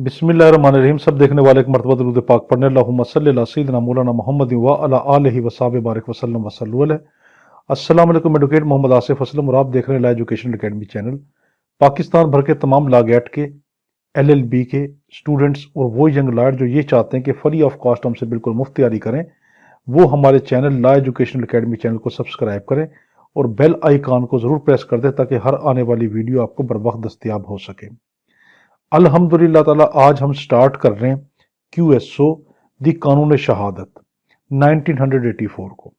बिस्मिल्लाहिर्रहमानिर्रहीम। सब देखने वाले एक मरतबा दरूद पाक पढ़ने अल्लाहुम्मा सल्ली अला सय्यिदिना मौलाना मुहम्मद व अला आलिहि व सहाबिहि बारिक वसल्लम वसल्लु अलैहि। अस्सलाम वालेकुम, एडवोकेट मोहम्मद आसिफ असलम और आप देख रहे हैं ला एजुकेशन एकेडमी चैनल। पाकिस्तान भर के तमाम लॉ गेट के, LLB के स्टूडेंट्स और वो यंग लॉयर जो ये चाहते हैं कि फ्री ऑफ कॉस्ट हमसे बिल्कुल मुफ्त तैयारी करें, वो हमारे चैनल ला एजुकेशन एकेडमी चैनल को सब्सक्राइब करें और बेल आइकान को ज़रूर प्रेस कर दें ताकि हर आने वाली वीडियो आपको बर वक्त दस्तयाब हो सके। अल्हम्दुलिल्लाह ताला आज हम स्टार्ट कर रहे हैं QSO दी कानून शहादत 1984 को।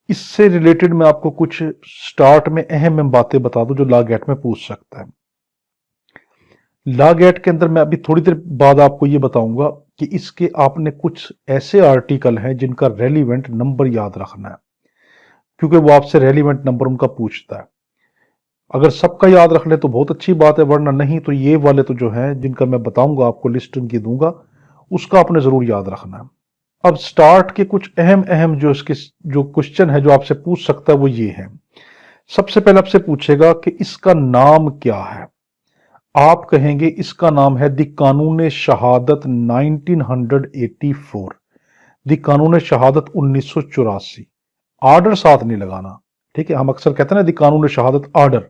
इससे रिलेटेड मैं आपको कुछ स्टार्ट में अहम बातें बता दूं जो लॉ गेट में पूछ सकता है। लॉ गेट के अंदर मैं अभी थोड़ी देर बाद आपको ये बताऊंगा कि इसके आपने कुछ ऐसे आर्टिकल हैं जिनका रेलिवेंट नंबर याद रखना है, क्योंकि वो आपसे रेलिवेंट नंबर उनका पूछता है। अगर सबका याद रख ले तो बहुत अच्छी बात है, वरना नहीं तो ये वाले तो जो हैं जिनका मैं बताऊंगा आपको, लिस्ट उनकी दूंगा, उसका आपने जरूर याद रखना है। अब स्टार्ट के कुछ अहम जो इसके जो क्वेश्चन है जो आपसे पूछ सकता है वो ये है। सबसे पहले आपसे पूछेगा कि इसका नाम क्या है। आप कहेंगे इसका नाम है दी कानून शहादत 1984, दी कानून शहादत 1984। आर्डर साथ नहीं लगाना, ठीक है। हम अक्सर कहते हैं ना दी कानून शहादत आर्डर,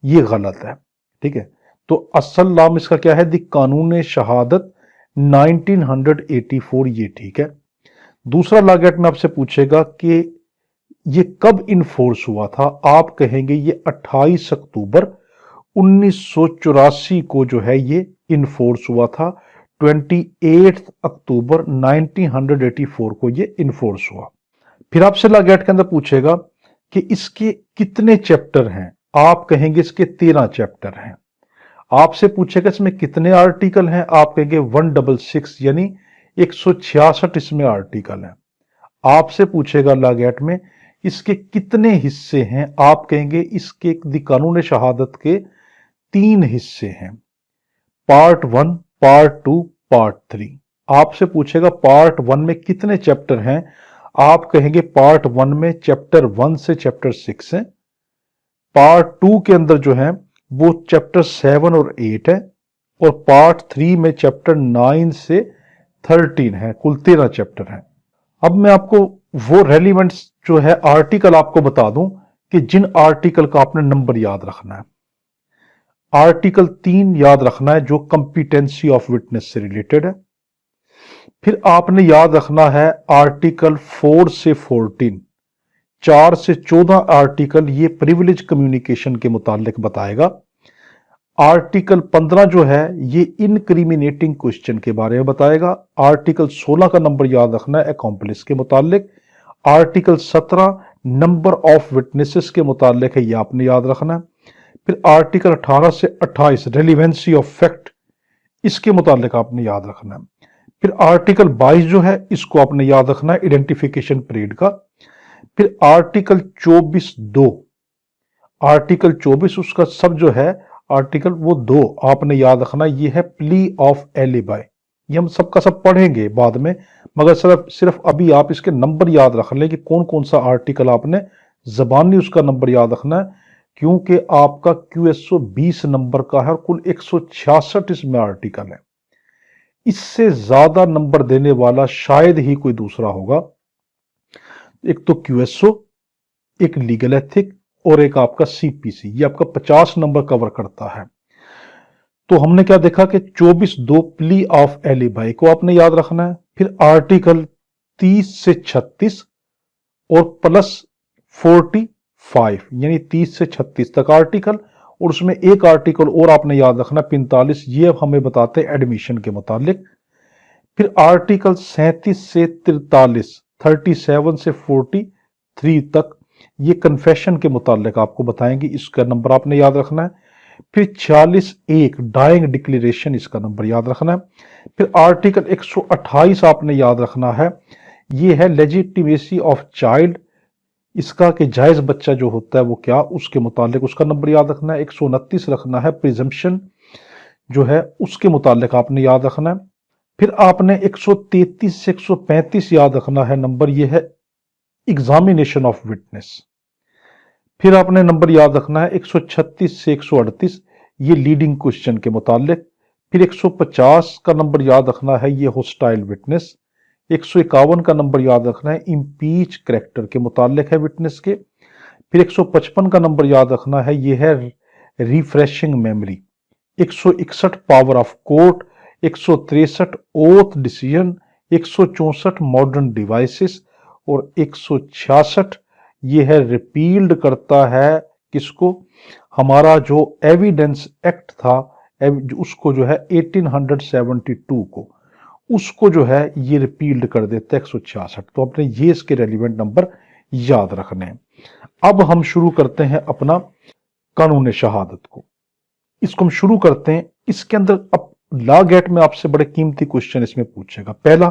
ये गलत है, ठीक है। तो असल नाम इसका क्या है, दी कानून शहादत 1984, ये ठीक है। दूसरा लॉ गेट में आपसे पूछेगा कि ये कब इन्फोर्स हुआ था। आप कहेंगे ये 28 अक्टूबर 1984 को जो है ये इन्फोर्स हुआ था। 28 अक्टूबर 1984 को ये इन्फोर्स हुआ। फिर आपसे लॉ गेट के अंदर पूछेगा कि इसके कितने चैप्टर हैं। आप कहेंगे इसके 13 चैप्टर हैं। आपसे पूछेगा इसमें कितने आर्टिकल हैं। आप कहेंगे 166, यानी 166 इसमें आर्टिकल हैं। आपसे पूछेगा लॉ गेट में इसके कितने हिस्से हैं। आप कहेंगे इसके दी कानून शहादत के 3 हिस्से हैं, पार्ट 1, पार्ट 2, पार्ट 3। आपसे पूछेगा पार्ट 1 में कितने चैप्टर हैं। आप कहेंगे पार्ट 1 में चैप्टर 1 से चैप्टर 6 है। पार्ट 2 के अंदर जो है वो चैप्टर 7 और 8 है, और पार्ट 3 में चैप्टर 9 से 13 है। कुल 13 चैप्टर हैं। अब मैं आपको वो रेलिवेंट जो है आर्टिकल आपको बता दूं कि जिन आर्टिकल का आपने नंबर याद रखना है। आर्टिकल 3 याद रखना है जो कंपिटेंसी ऑफ विटनेस से रिलेटेड है। फिर आपने याद रखना है आर्टिकल 4 से 14, 4 से 14 आर्टिकल ये प्रिविलेज कम्युनिकेशन के मुतालिक बताएगा। आर्टिकल 15 जो है ये इनक्रिमिनेटिंग क्वेश्चन के बारे में बताएगा। आर्टिकल 16 का नंबर याद रखना है अकॉम्प्लिस के मुतालिक। आर्टिकल 17 नंबर ऑफ विटनेसेस के मुतालिक है, ये आपने याद रखना है। फिर आर्टिकल 18 से 28 रेलिवेंसी ऑफ फैक्ट, इसके मुतालिक आपने याद रखना है। फिर आर्टिकल 22 जो है इसको आपने याद रखना है आइडेंटिफिकेशन पीरियड का। फिर आर्टिकल 24(2), आर्टिकल 24 उसका सब जो है आर्टिकल वो 2 आपने याद रखना, ये है प्ली ऑफ एलिबाई। ये हम सबका सब पढ़ेंगे बाद में, मगर सिर्फ अभी आप इसके नंबर याद रख लें कि कौन कौन सा आर्टिकल आपने जबानी उसका नंबर याद रखना है, क्योंकि आपका QSO 20 नंबर का है और कुल 166 इसमें आर्टिकल है। इससे ज्यादा नंबर देने वाला शायद ही कोई दूसरा होगा। एक तो QSO, एक लीगल एथिक और एक आपका CPC, ये आपका 50 नंबर कवर करता है। तो हमने क्या देखा कि 24(2) प्ली ऑफ एलिबाई को आपने याद रखना है। फिर आर्टिकल 30 से 36 और प्लस 45, यानी 30 से 36 तक आर्टिकल, और उसमें एक आर्टिकल और आपने याद रखना 45, ये हमें बताते हैं एडमिशन के मुतालिक। फिर आर्टिकल 37 से 43, 37 से 43 तक ये कन्फेशन के मुतालिक आपको बताएंगे, इसका नंबर आपने याद रखना है। फिर 46(1) डाइंग डिक्लेरेशन, इसका नंबर याद रखना है। फिर आर्टिकल 128 आपने याद रखना है, ये है लेजिटिमेसी ऑफ चाइल्ड, इसका कि जायज बच्चा जो होता है वो क्या, उसके मुतालिक उसका नंबर याद रखना है। 129 रखना है प्रिजम्पशन जो है उसके मुतालिक आपने याद रखना है। फिर आपने 133 से 135 याद रखना है नंबर, ये है एग्जामिनेशन ऑफ विटनेस। फिर आपने नंबर याद रखना है 136 से 138, ये लीडिंग क्वेश्चन के मुतालिक। फिर 150 का नंबर याद रखना है, ये होस्टाइल विटनेस। 151 का नंबर याद रखना है, इम्पीच करेक्टर के मुतालिक है विटनेस के। फिर 155 का नंबर याद रखना है, ये है refreshing memory. 161 power of court, 163 oath decision, 164 modern devices और 166 ये है रिपील्ड करता है किसको, हमारा जो एविडेंस एक्ट था उसको जो है 1872 को, उसको जो है ये रिपील्ड कर देता है 166। तो अपने ये इसके रेलिवेंट नंबर याद रखने हैं। अब हम शुरू करते हैं अपना कानून शहादत को। इसको हम शुरू करते हैं। इसके अंदर अब लॉ गेट में आपसे बड़े कीमती क्वेश्चन इसमें पूछेगा। पहला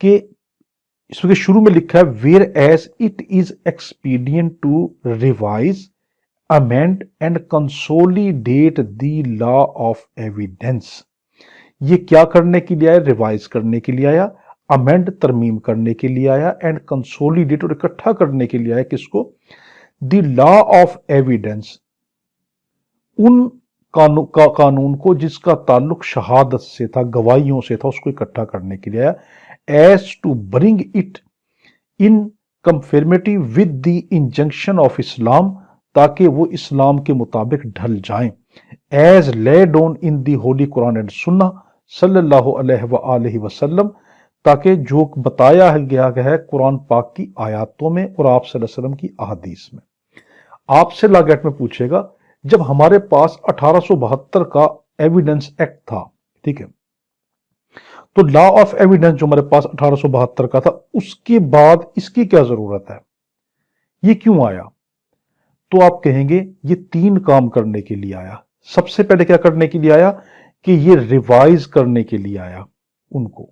कि इसके शुरू में लिखा है whereas it is expedient to revise amend and consolidate the law of evidence. ये क्या करने के लिए आया, रिवाइज करने के लिए आया, अमेंड तरमीम करने के लिए आया, एंड कंसोलिडेट और इकट्ठा करने के लिए आया किसको, द लॉ ऑफ एविडेंस, उन कानून को जिसका ताल्लुक शहादत से था, गवाहियों से था, उसको इकट्ठा करने के लिए आया, as to bring it in conformity with the injunction of Islam, ताकि वो इस्लाम के मुताबिक ढल जाएं, as laid on in the holy Quran and सुन्ना सल्लल्लाहु अलैहि वसल्लम, ताकि जो बताया गया है कुरान पाक की आयातों में और आप सल्लल्लाहु अलैहि वसल्लम की अहादीस में। आपसे लॉ गेट में पूछेगा जब हमारे पास 1872 का एविडेंस एक्ट था, ठीक है, तो लॉ ऑफ एविडेंस जो हमारे पास 1872 का था, उसके बाद इसकी क्या जरूरत है, ये क्यों आया, तो आप कहेंगे ये 3 काम करने के लिए आया। सबसे पहले क्या करने के लिए आया कि ये रिवाइज करने के लिए आया उनको,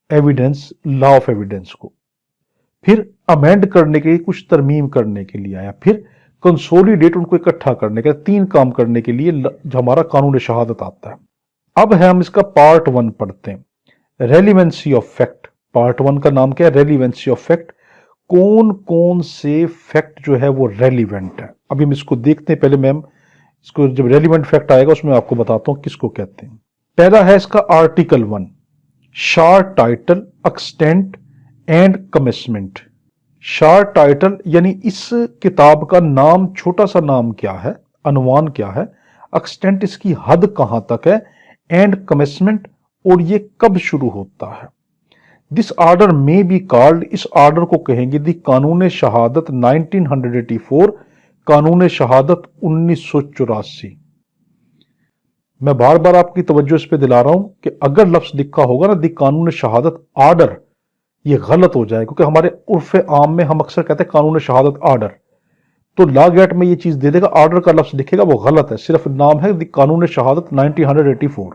एविडेंस, लॉ ऑफ एविडेंस को, फिर अमेंड करने के लिए, कुछ तरमीम करने के लिए आया, फिर कंसोलिडेट, उनको इकट्ठा करने के, 3 काम करने के लिए जो हमारा कानून शहादत आता है। अब है हम इसका पार्ट 1 पढ़ते हैं, रेलिवेंसी ऑफ फैक्ट। पार्ट 1 का नाम क्या है, रेलिवेंसी ऑफ फैक्ट। कौन कौन से फैक्ट जो है वो रेलिवेंट है, अभी हम इसको देखते हैं। पहले मैम इसको जब रेलिवेंट फैक्ट आएगा उसमें आपको बताता हूं किसको कहते हैं। पहला है इसका article 1, short title, extent and commencement. Short title यानी इस किताब का नाम, छोटा सा नाम क्या है, अनुमान क्या है, एक्सटेंट इसकी हद कहां तक है, एंड कमेंसमेंट और ये कब शुरू होता है। दिस ऑर्डर में बी कॉल्ड, इस ऑर्डर को कहेंगे दी कानून शहादत 1984, कानून शहादत 1984। मैं बार बार आपकी तवज्जो इस पे दिला रहा हूं कि अगर लफ्ज लिखा होगा ना दी कानून शहादत ऑर्डर, ये गलत हो जाए, क्योंकि हमारे उर्फ आम में हम अक्सर कहते हैं कानून शहादत ऑर्डर, तो लॉ गेट में ये चीज दे देगा, ऑर्डर का लफ्ज लिखेगा वो गलत है, सिर्फ नाम है दी कानून शहादत 1984।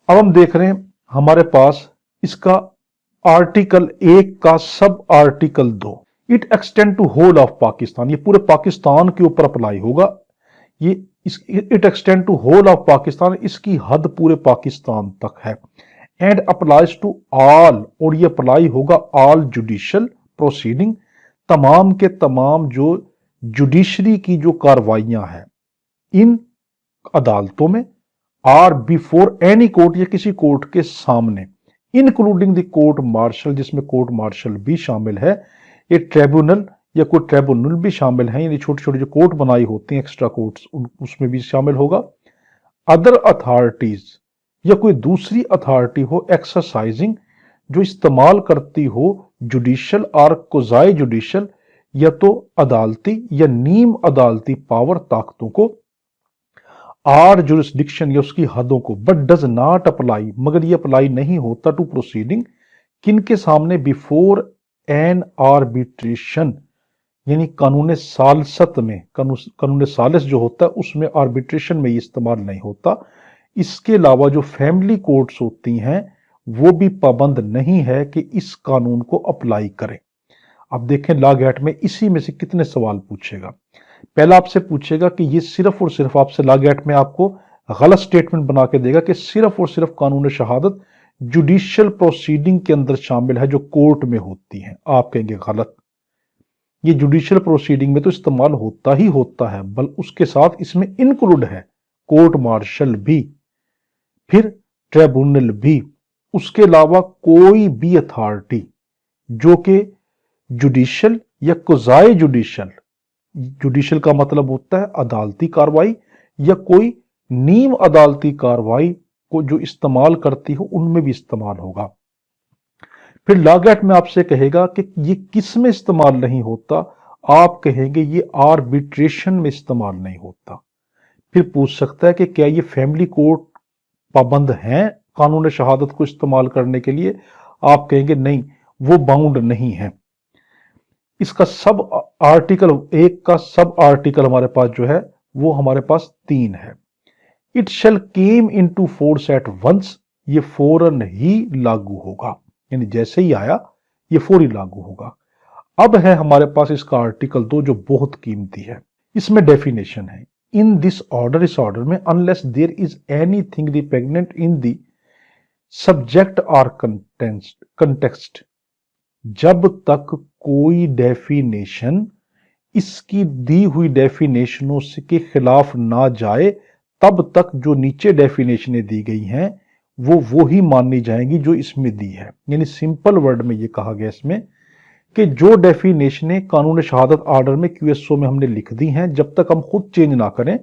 अब हम देख रहे हैं हमारे पास इसका आर्टिकल 1 का sub article 2, it extend to whole of Pakistan, ये पूरे पाकिस्तान के ऊपर अप्लाई होगा। ये it extend to whole of Pakistan, इसकी हद पूरे पाकिस्तान तक है। एंड अप्लाइज टू ऑल, और ये अप्लाई होगा ऑल जुडिशियल प्रोसीडिंग, तमाम के तमाम जो जुडिशरी की जो कार्रवाइयां हैं इन अदालतों में, आर बिफोर एनी कोर्ट, या किसी कोर्ट के सामने, इंक्लूडिंग द कोर्ट मार्शल, जिसमें कोर्ट मार्शल भी शामिल है, ये ट्रिब्यूनल या कोई ट्रिब्यूनल भी शामिल है, यानी छोटी छोटी जो कोर्ट बनाई होती हैं एक्स्ट्रा कोर्ट्स, उसमें भी शामिल होगा। अदर अथॉरिटीज, या कोई दूसरी अथॉरिटी हो एक्सरसाइजिंग, जो इस्तेमाल करती हो जुडिशियल और कोजाई जुडिशियल, या तो अदालती या नीम अदालती पावर, ताकतों को, आर जुरिस्डिक्शन, या उसकी हदों को, बट डज नॉट अप्लाई, मगर ये अप्लाई नहीं होता टू प्रोसीडिंग, किनके सामने, बिफोर एन आर्बिट्रेशन, यानी कानून सालसत में, कानून सालिस जो होता है उसमें आर्बिट्रेशन में ये इस्तेमाल नहीं होता। इसके अलावा जो फैमिली कोर्ट्स होती हैं वो भी पाबंद नहीं है कि इस कानून को अप्लाई करें। अब देखें लॉ गेट में इसी में से कितने सवाल पूछेगा। पहला आपसे पूछेगा कि ये सिर्फ और सिर्फ, आपसे लॉ गेट में आपको गलत स्टेटमेंट बना के देगा कि सिर्फ और सिर्फ कानून शहादत जुडिशियल प्रोसीडिंग के अंदर शामिल है जो कोर्ट में होती है। आप कहेंगे गलत, ये जुडिशियल प्रोसीडिंग में तो इस्तेमाल होता ही होता है, बल उसके साथ इसमें इंक्लूड है कोर्ट मार्शल भी, फिर ट्रिब्यूनल भी, उसके अलावा कोई भी अथॉरिटी जो कि जुडिशल या क्वाज़ी जुडिशल, जुडिशल का मतलब होता है अदालती कार्रवाई, या कोई नीम अदालती कार्रवाई को जो इस्तेमाल करती हो उनमें भी इस्तेमाल होगा। फिर लॉगैट में आपसे कहेगा कि ये किस में इस्तेमाल नहीं होता, आप कहेंगे ये आर्बिट्रेशन में इस्तेमाल नहीं होता। फिर पूछ सकता है कि क्या ये फैमिली कोर्ट पाबंद हैं कानून शहादत को इस्तेमाल करने के लिए, आप कहेंगे नहीं, वो बाउंड नहीं है। इसका सब आर्टिकल, एक का सब आर्टिकल हमारे पास जो है वो हमारे पास 3 है। It shall came into force at once, ये फौरन ही लागू होगा, यानी जैसे ही आया ये फौरी लागू होगा। अब है हमारे पास इसका आर्टिकल 2 जो बहुत कीमती है। इसमें डेफिनेशन है, इन दिस ऑर्डर, इस ऑर्डर में, unless there is anything repugnant in the subject और कंटेक्स्ट, जब तक कोई डेफिनेशन इसकी दी हुई डेफिनेशनों के खिलाफ ना जाए, तब तक जो नीचे डेफिनेशनें दी गई हैं वो ही मानी जाएंगी जो इसमें दी है। यानी सिंपल वर्ड में ये कहा गया इसमें कि जो डेफिनेशनें कानून शहादत ऑर्डर में QSO में हमने लिख दी हैं, जब तक हम खुद चेंज ना करें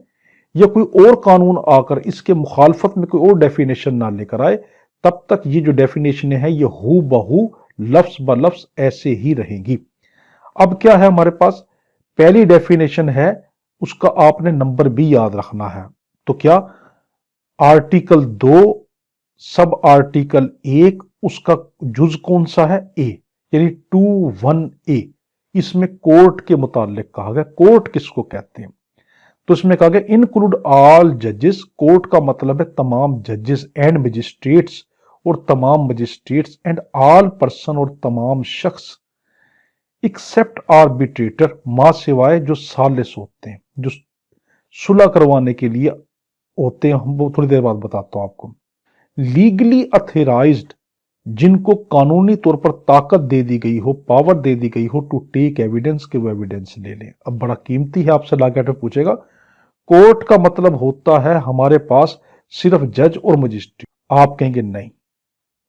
या कोई और कानून आकर इसके मुखालफत में कोई और डेफिनेशन ना लेकर आए, तब तक ये जो डेफिनेशनें हैं ये हू बहू लफ्ज ब लफ्ज ऐसे ही रहेगी। अब क्या है हमारे पास, पहली डेफिनेशन है उसका आपने नंबर भी याद रखना है। तो क्या, आर्टिकल 2 सब आर्टिकल 1 उसका जुज कौन सा है, ए, यानी 21A। इसमें कोर्ट के मुतालिक कहा गया, कोर्ट किसको कहते हैं, तो इसमें कहा गया इंक्लूड ऑल जजेस, कोर्ट का मतलब है तमाम जजेस एंड मजिस्ट्रेट्स, और तमाम मजिस्ट्रेट्स एंड ऑल पर्सन, और तमाम शख्स, एक्सेप्ट आर्बिट्रेटर, मां सिवाय जो सालिस होते हैं, जो सुलह करवाने के लिए होते हैं, हम वो थोड़ी देर बाद बताता हूं आपको। लीगली अथोराइज्ड, जिनको कानूनी तौर पर ताकत दे दी गई हो, पावर दे दी गई हो टू टेक एविडेंस, के वो एविडेंस ले लें। अब बड़ा कीमती है, आपसे लॉगैट में पूछेगा, कोर्ट का मतलब होता है हमारे पास सिर्फ जज और मजिस्ट्रेट, आप कहेंगे नहीं,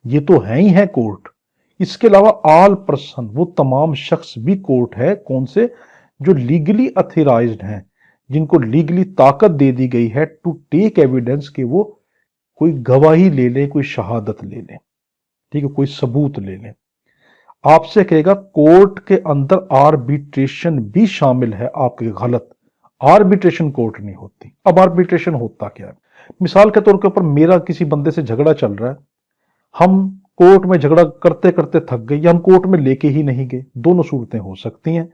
ये तो है ही है कोर्ट। इसके अलावा ऑल पर्सन, वो तमाम शख्स भी कोर्ट है, कौन से, जो लीगली अथोराइज्ड हैं, जिनको लीगली ताकत दे दी गई है टू टेक एविडेंस, के वो कोई गवाही ले लें, कोई शहादत ले लें, ठीक है, कोई सबूत ले लें। आपसे कहेगा कोर्ट के अंदर आर्बिट्रेशन भी शामिल है, आपके गलत, आर्बिट्रेशन कोर्ट नहीं होती। अब आर्बिट्रेशन होता क्या है, मिसाल के तौर के ऊपर मेरा किसी बंदे से झगड़ा चल रहा है, हम कोर्ट में झगड़ा करते करते थक गए, या हम कोर्ट में लेके ही नहीं गए, दोनों सूरतें हो सकती हैं।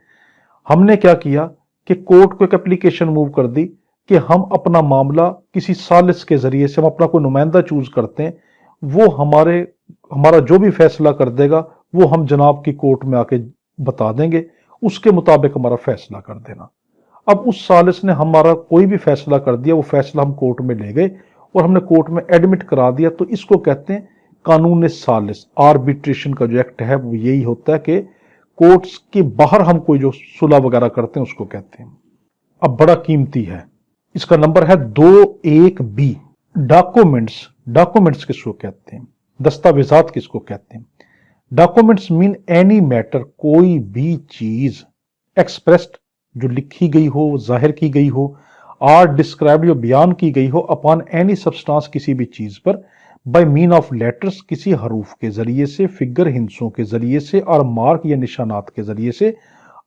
हमने क्या किया कि कोर्ट को एक एप्लीकेशन मूव कर दी कि हम अपना मामला किसी सालिस के जरिए से, हम अपना कोई नुमाइंदा चूज करते हैं, वो हमारा जो भी फैसला कर देगा वो हम जनाब की कोर्ट में आके बता देंगे, उसके मुताबिक हमारा फैसला कर देना। अब उस सालिस ने हमारा कोई भी फैसला कर दिया, वो फैसला हम कोर्ट में ले गए और हमने कोर्ट में एडमिट करा दिया, तो इसको कहते हैं कानून सालिस। आर्बिट्रेशन का जो एक्ट है वो यही होता है कि कोर्ट्स के बाहर हम कोई जो सुलह वगैरह करते हैं उसको कहते हैं। अब बड़ा कीमती है, इसका नंबर है 21B। डॉक्यूमेंट्स किसको कहते हैं, दस्तावेजात किसको कहते हैं। डॉक्यूमेंट्स मीन एनी मैटर, कोई भी चीज, एक्सप्रेस्ड, जो लिखी गई हो, जाहिर की गई हो, आर डिस्क्राइब्ड, जो बयान की गई हो, अपॉन एनी सब्सटेंस, किसी भी चीज पर, बाय मीन ऑफ लेटर्स, किसी हरूफ के जरिए से, फिगर हिंसों के जरिए से, और मार्क या निशानात के जरिए से,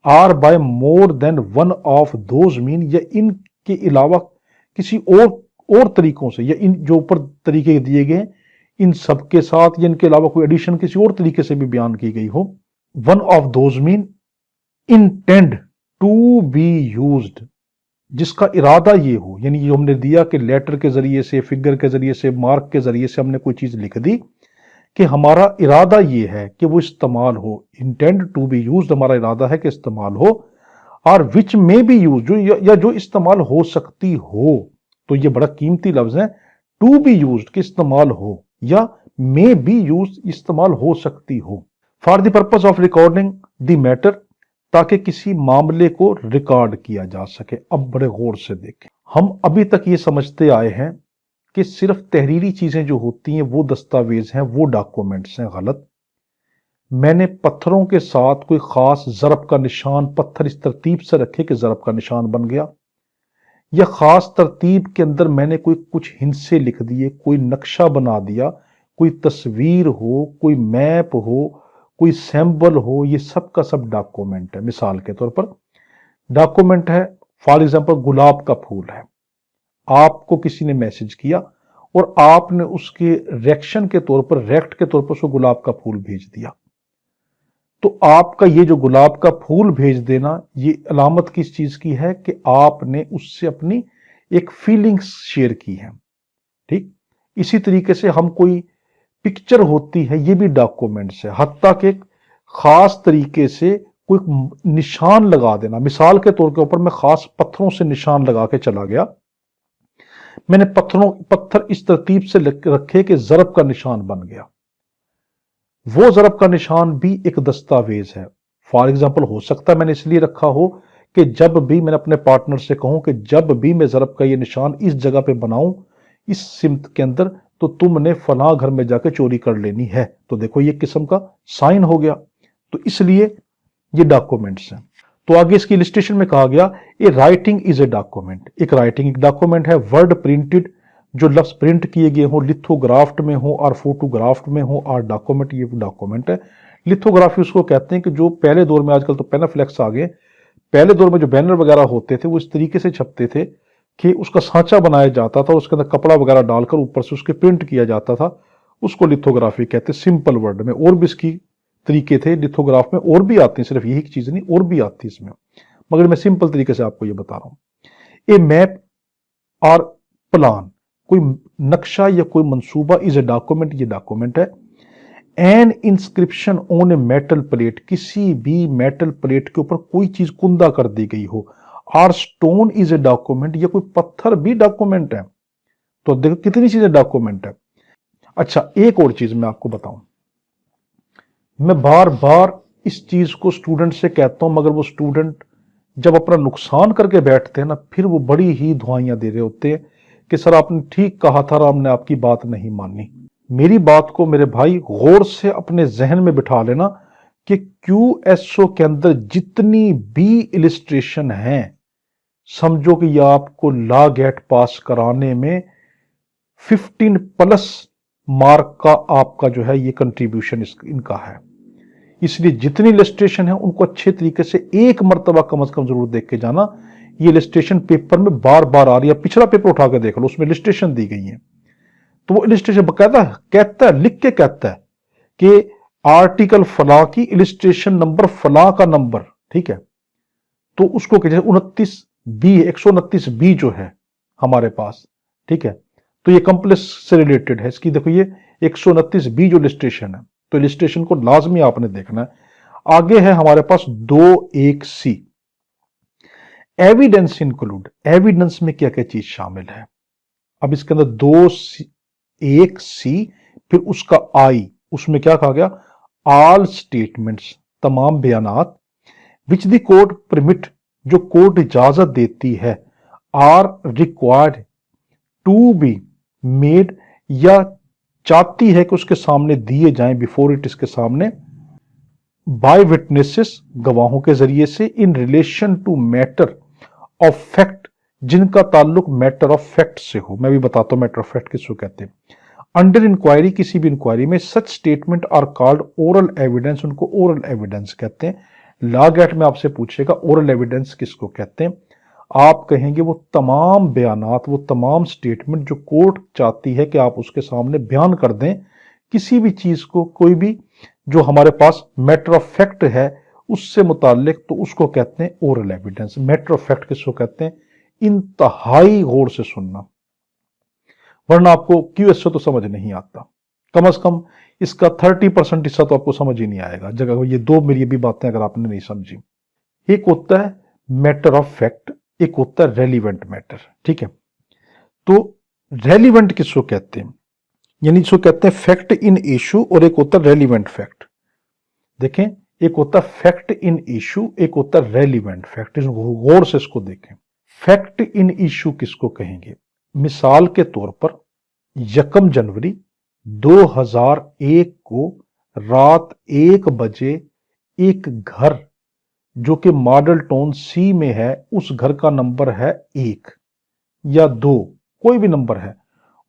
or by more than one of those mean, या इनके अलावा किसी और तरीकों से, या इन जो ऊपर तरीके दिए गए इन सब के साथ, या इनके अलावा कोई एडिशन किसी और तरीके से भी बयान की गई हो। One of those mean intend to be used, जिसका इरादा ये हो, यानी जो हमने दिया कि लेटर के जरिए से, फिगर के जरिए से, मार्क के जरिए से हमने कोई चीज लिख दी कि हमारा इरादा ये है कि वो इस्तेमाल हो, इंटेंड टू बी यूज्ड, हमारा इरादा है कि इस्तेमाल हो, और विच में बी यूज, जो या जो इस्तेमाल हो सकती हो, तो ये बड़ा कीमती लफ्ज है, टू बी यूज्ड कि इस्तेमाल हो, या मे बी यूज इस्तेमाल हो सकती हो, for the purpose of recording the matter, ताकि किसी मामले को रिकॉर्ड किया जा सके। अब बड़े गौर से देखें, हम अभी तक ये समझते आए हैं कि सिर्फ तहरीरी चीजें जो होती हैं वो दस्तावेज हैं, वो डॉक्यूमेंट्स हैं। गलत। मैंने पत्थरों के साथ कोई खास ज़रब का निशान, पत्थर इस तरतीब से रखे कि ज़रब का निशान बन गया, या खास तरतीब के अंदर मैंने कोई कुछ हिंसे लिख दिए, कोई नक्शा बना दिया, कोई तस्वीर हो, कोई मैप हो, कोई सैंबल हो, ये सब का सब डॉक्यूमेंट है। मिसाल के तौर पर डॉक्यूमेंट है, फॉर एग्जांपल गुलाब का फूल है, आपको किसी ने मैसेज किया और आपने उसके रिएक्शन के तौर पर, रिएक्ट के तौर पर उसको गुलाब का फूल भेज दिया, तो आपका ये जो गुलाब का फूल भेज देना, ये अलामत किस चीज की है कि आपने उससे अपनी एक फीलिंग्स शेयर की है। ठीक, इसी तरीके से हम कोई पिक्चर होती है, ये भी डॉक्यूमेंट्स है। हत्ता के खास तरीके से कोई निशान लगा देना, मिसाल के तौर के ऊपर मैं खास पत्थरों से निशान लगा के चला गया, मैंने पत्थर इस तरतीब से रखे कि ज़रब का निशान बन गया, वो ज़रब का निशान भी एक दस्तावेज है। फॉर एग्जाम्पल हो सकता है मैंने इसलिए रखा हो कि जब भी मैंने अपने पार्टनर से कहूं कि जब भी मैं ज़रब का ये निशान इस जगह पे बनाऊं, इस सिमत के अंदर, तो तुमने फला घर में जाके चोरी कर लेनी है। तो देखो ये किस्म का साइन हो गया, तो इसलिए ये डॉक्यूमेंट्स हैं। तो आगे इसकी इलिस्ट्रेशन में कहा गया ए राइटिंग इज ए डॉक्यूमेंट। एक राइटिंग एक डॉक्यूमेंट है। वर्ड प्रिंटेड, जो लफ्ज प्रिंट किए गए हो, लिथोग्राफ्ट में हो और फोटोग्राफ्ट में हो, और डॉक्यूमेंट, ये डॉक्यूमेंट है। लिथोग्राफी उसको कहते हैं कि जो पहले दौर में, आजकल तो पेनाफ्लेक्स आ गए, पहले दौर में जो बैनर वगैरह होते थे वो इस तरीके से छपते थे कि उसका सांचा बनाया जाता था, उसके अंदर कपड़ा वगैरह डालकर ऊपर से उसके प्रिंट किया जाता था, उसको लिथोग्राफी कहते हैं सिंपल वर्ड में। और भी इसकी तरीके थे लिथोग्राफ में, और भी आती हैं, सिर्फ यही चीज नहीं और भी आती है इसमें, मगर मैं सिंपल तरीके से आपको ये बता रहा हूं। ए मैप और प्लान, कोई नक्शा या कोई मंसूबा इज ए डॉक्यूमेंट, ये डॉक्यूमेंट है। N inscription on a metal plate, किसी भी मेटल प्लेट के ऊपर कोई चीज कुंदा कर दी गई हो। Or stone is a document, या कोई पत्थर भी डॉक्यूमेंट है। तो देखो कितनी चीजें डॉक्यूमेंट है। अच्छा, एक और चीज मैं आपको बताऊं, मैं बार बार इस चीज को स्टूडेंट से कहता हूं, मगर वो स्टूडेंट जब अपना नुकसान करके बैठते हैं ना, फिर वो बड़ी ही दुआइयां दे रहे होते हैं कि सर आपने ठीक कहा था, हमने आपकी बात नहीं मानी। मेरी बात को मेरे भाई गौर से अपने जहन में बिठा लेना कि QSO के अंदर जितनी भी इलिस्ट्रेशन हैं, समझो कि यह आपको लॉ गेट पास कराने में 15+ मार्क का आपका जो है ये कंट्रीब्यूशन इनका है। इसलिए जितनी इलिस्ट्रेशन है उनको अच्छे तरीके से एक मर्तबा कम से कम जरूर देख के जाना। ये इलिस्ट्रेशन पेपर में बार बार आ रही है, पिछला पेपर उठा के देख लो, उसमें इलिस्ट्रेशन दी गई है। तो वो इलिस्ट्रेशन बकायदा कहता है, लिख के कहता है कि आर्टिकल फला की इलिस्ट्रेशन नंबर फला का नंबर, ठीक है। तो उसको कहते हैं 129B जो है हमारे पास, ठीक है। तो ये कॉम्प्लेक्स से रिलेटेड है इसकी, देखो ये 129B जो इलिस्ट्रेशन है, तो इलिस्ट्रेशन को लाजमी आपने देखना है। आगे है हमारे पास 21C, एविडेंस इंक्लूड। एविडेंस में क्या क्या चीज शामिल है। अब इसके अंदर 1C, फिर उसका I, उसमें क्या कहा गया, ऑल स्टेटमेंट्स, तमाम बयानात, विच द कोर्ट परमिट, जो कोर्ट इजाजत देती है, are required to be made, या चाहती है कि उसके सामने दिए जाएं, बिफोर इट, इसके सामने, बाय विटनेसेस, गवाहों के जरिए से, in relation to matter of fact, जिनका ताल्लुक मैटर ऑफ फैक्ट से हो। मैं भी बताता हूं मैटर ऑफ फैक्ट किसको कहते हैं। अंडर इंक्वायरी, किसी भी इंक्वायरी में, such statement are called oral evidence, उनको ओरल एविडेंस कहते हैं। लॉ गेट में आपसे पूछेगा ओरल एविडेंस किसको कहते हैं, आप कहेंगे वो तमाम बयानात, वो तमाम स्टेटमेंट जो कोर्ट चाहती है कि आप उसके सामने बयान कर दें किसी भी चीज को, कोई भी जो हमारे पास मैटर ऑफ फैक्ट है उससे मुताल्लिक, तो उसको कहते हैं oral evidence. Matter of fact किसको कहते हैं, इंतहाई गौर से सुनना, वरना आपको QSO तो समझ नहीं आता। कम से कम इसका 30% हिस्सा तो आपको समझ ही नहीं आएगा। जगह ये दो मेरी भी बातें अगर आपने नहीं समझी, एक होता है मैटर ऑफ फैक्ट, एक होता है रेलिवेंट मैटर, ठीक है। तो रेलिवेंट किसको कहते हैं, यानी इसको कहते हैं फैक्ट इन इशू, और एक होता है रेलिवेंट फैक्ट। देखें, एक होता है फैक्ट इन इशू, एक होता है रेलिवेंट फैक्ट। गौर से इसको देखें। फैक्ट इन इशू किसको कहेंगे? मिसाल के तौर पर 1 जनवरी 2001 को रात 1 बजे एक घर जो कि मॉडल टाउन सी में है, उस घर का नंबर है 1 या 2, कोई भी नंबर है,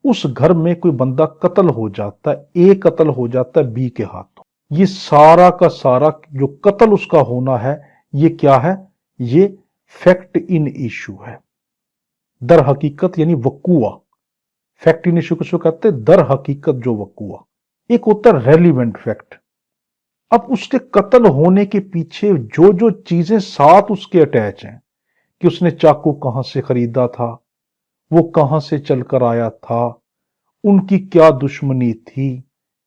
उस घर में कोई बंदा कत्ल हो जाता है, ए कत्ल हो जाता है बी के हाथों। ये सारा का सारा जो कत्ल उसका होना है, ये क्या है? ये फैक्ट इन इशू है, दर हकीकत यानी वकुआ। फैक्ट इन इशू किसको कहते हैं? दर हकीकत जो वकुआ। एक होता है रेलिवेंट फैक्ट। अब उसके कत्ल होने के पीछे जो जो चीजें साथ उसके अटैच हैं, कि उसने चाकू कहां से खरीदा था, वो कहां से चलकर आया था, उनकी क्या दुश्मनी थी,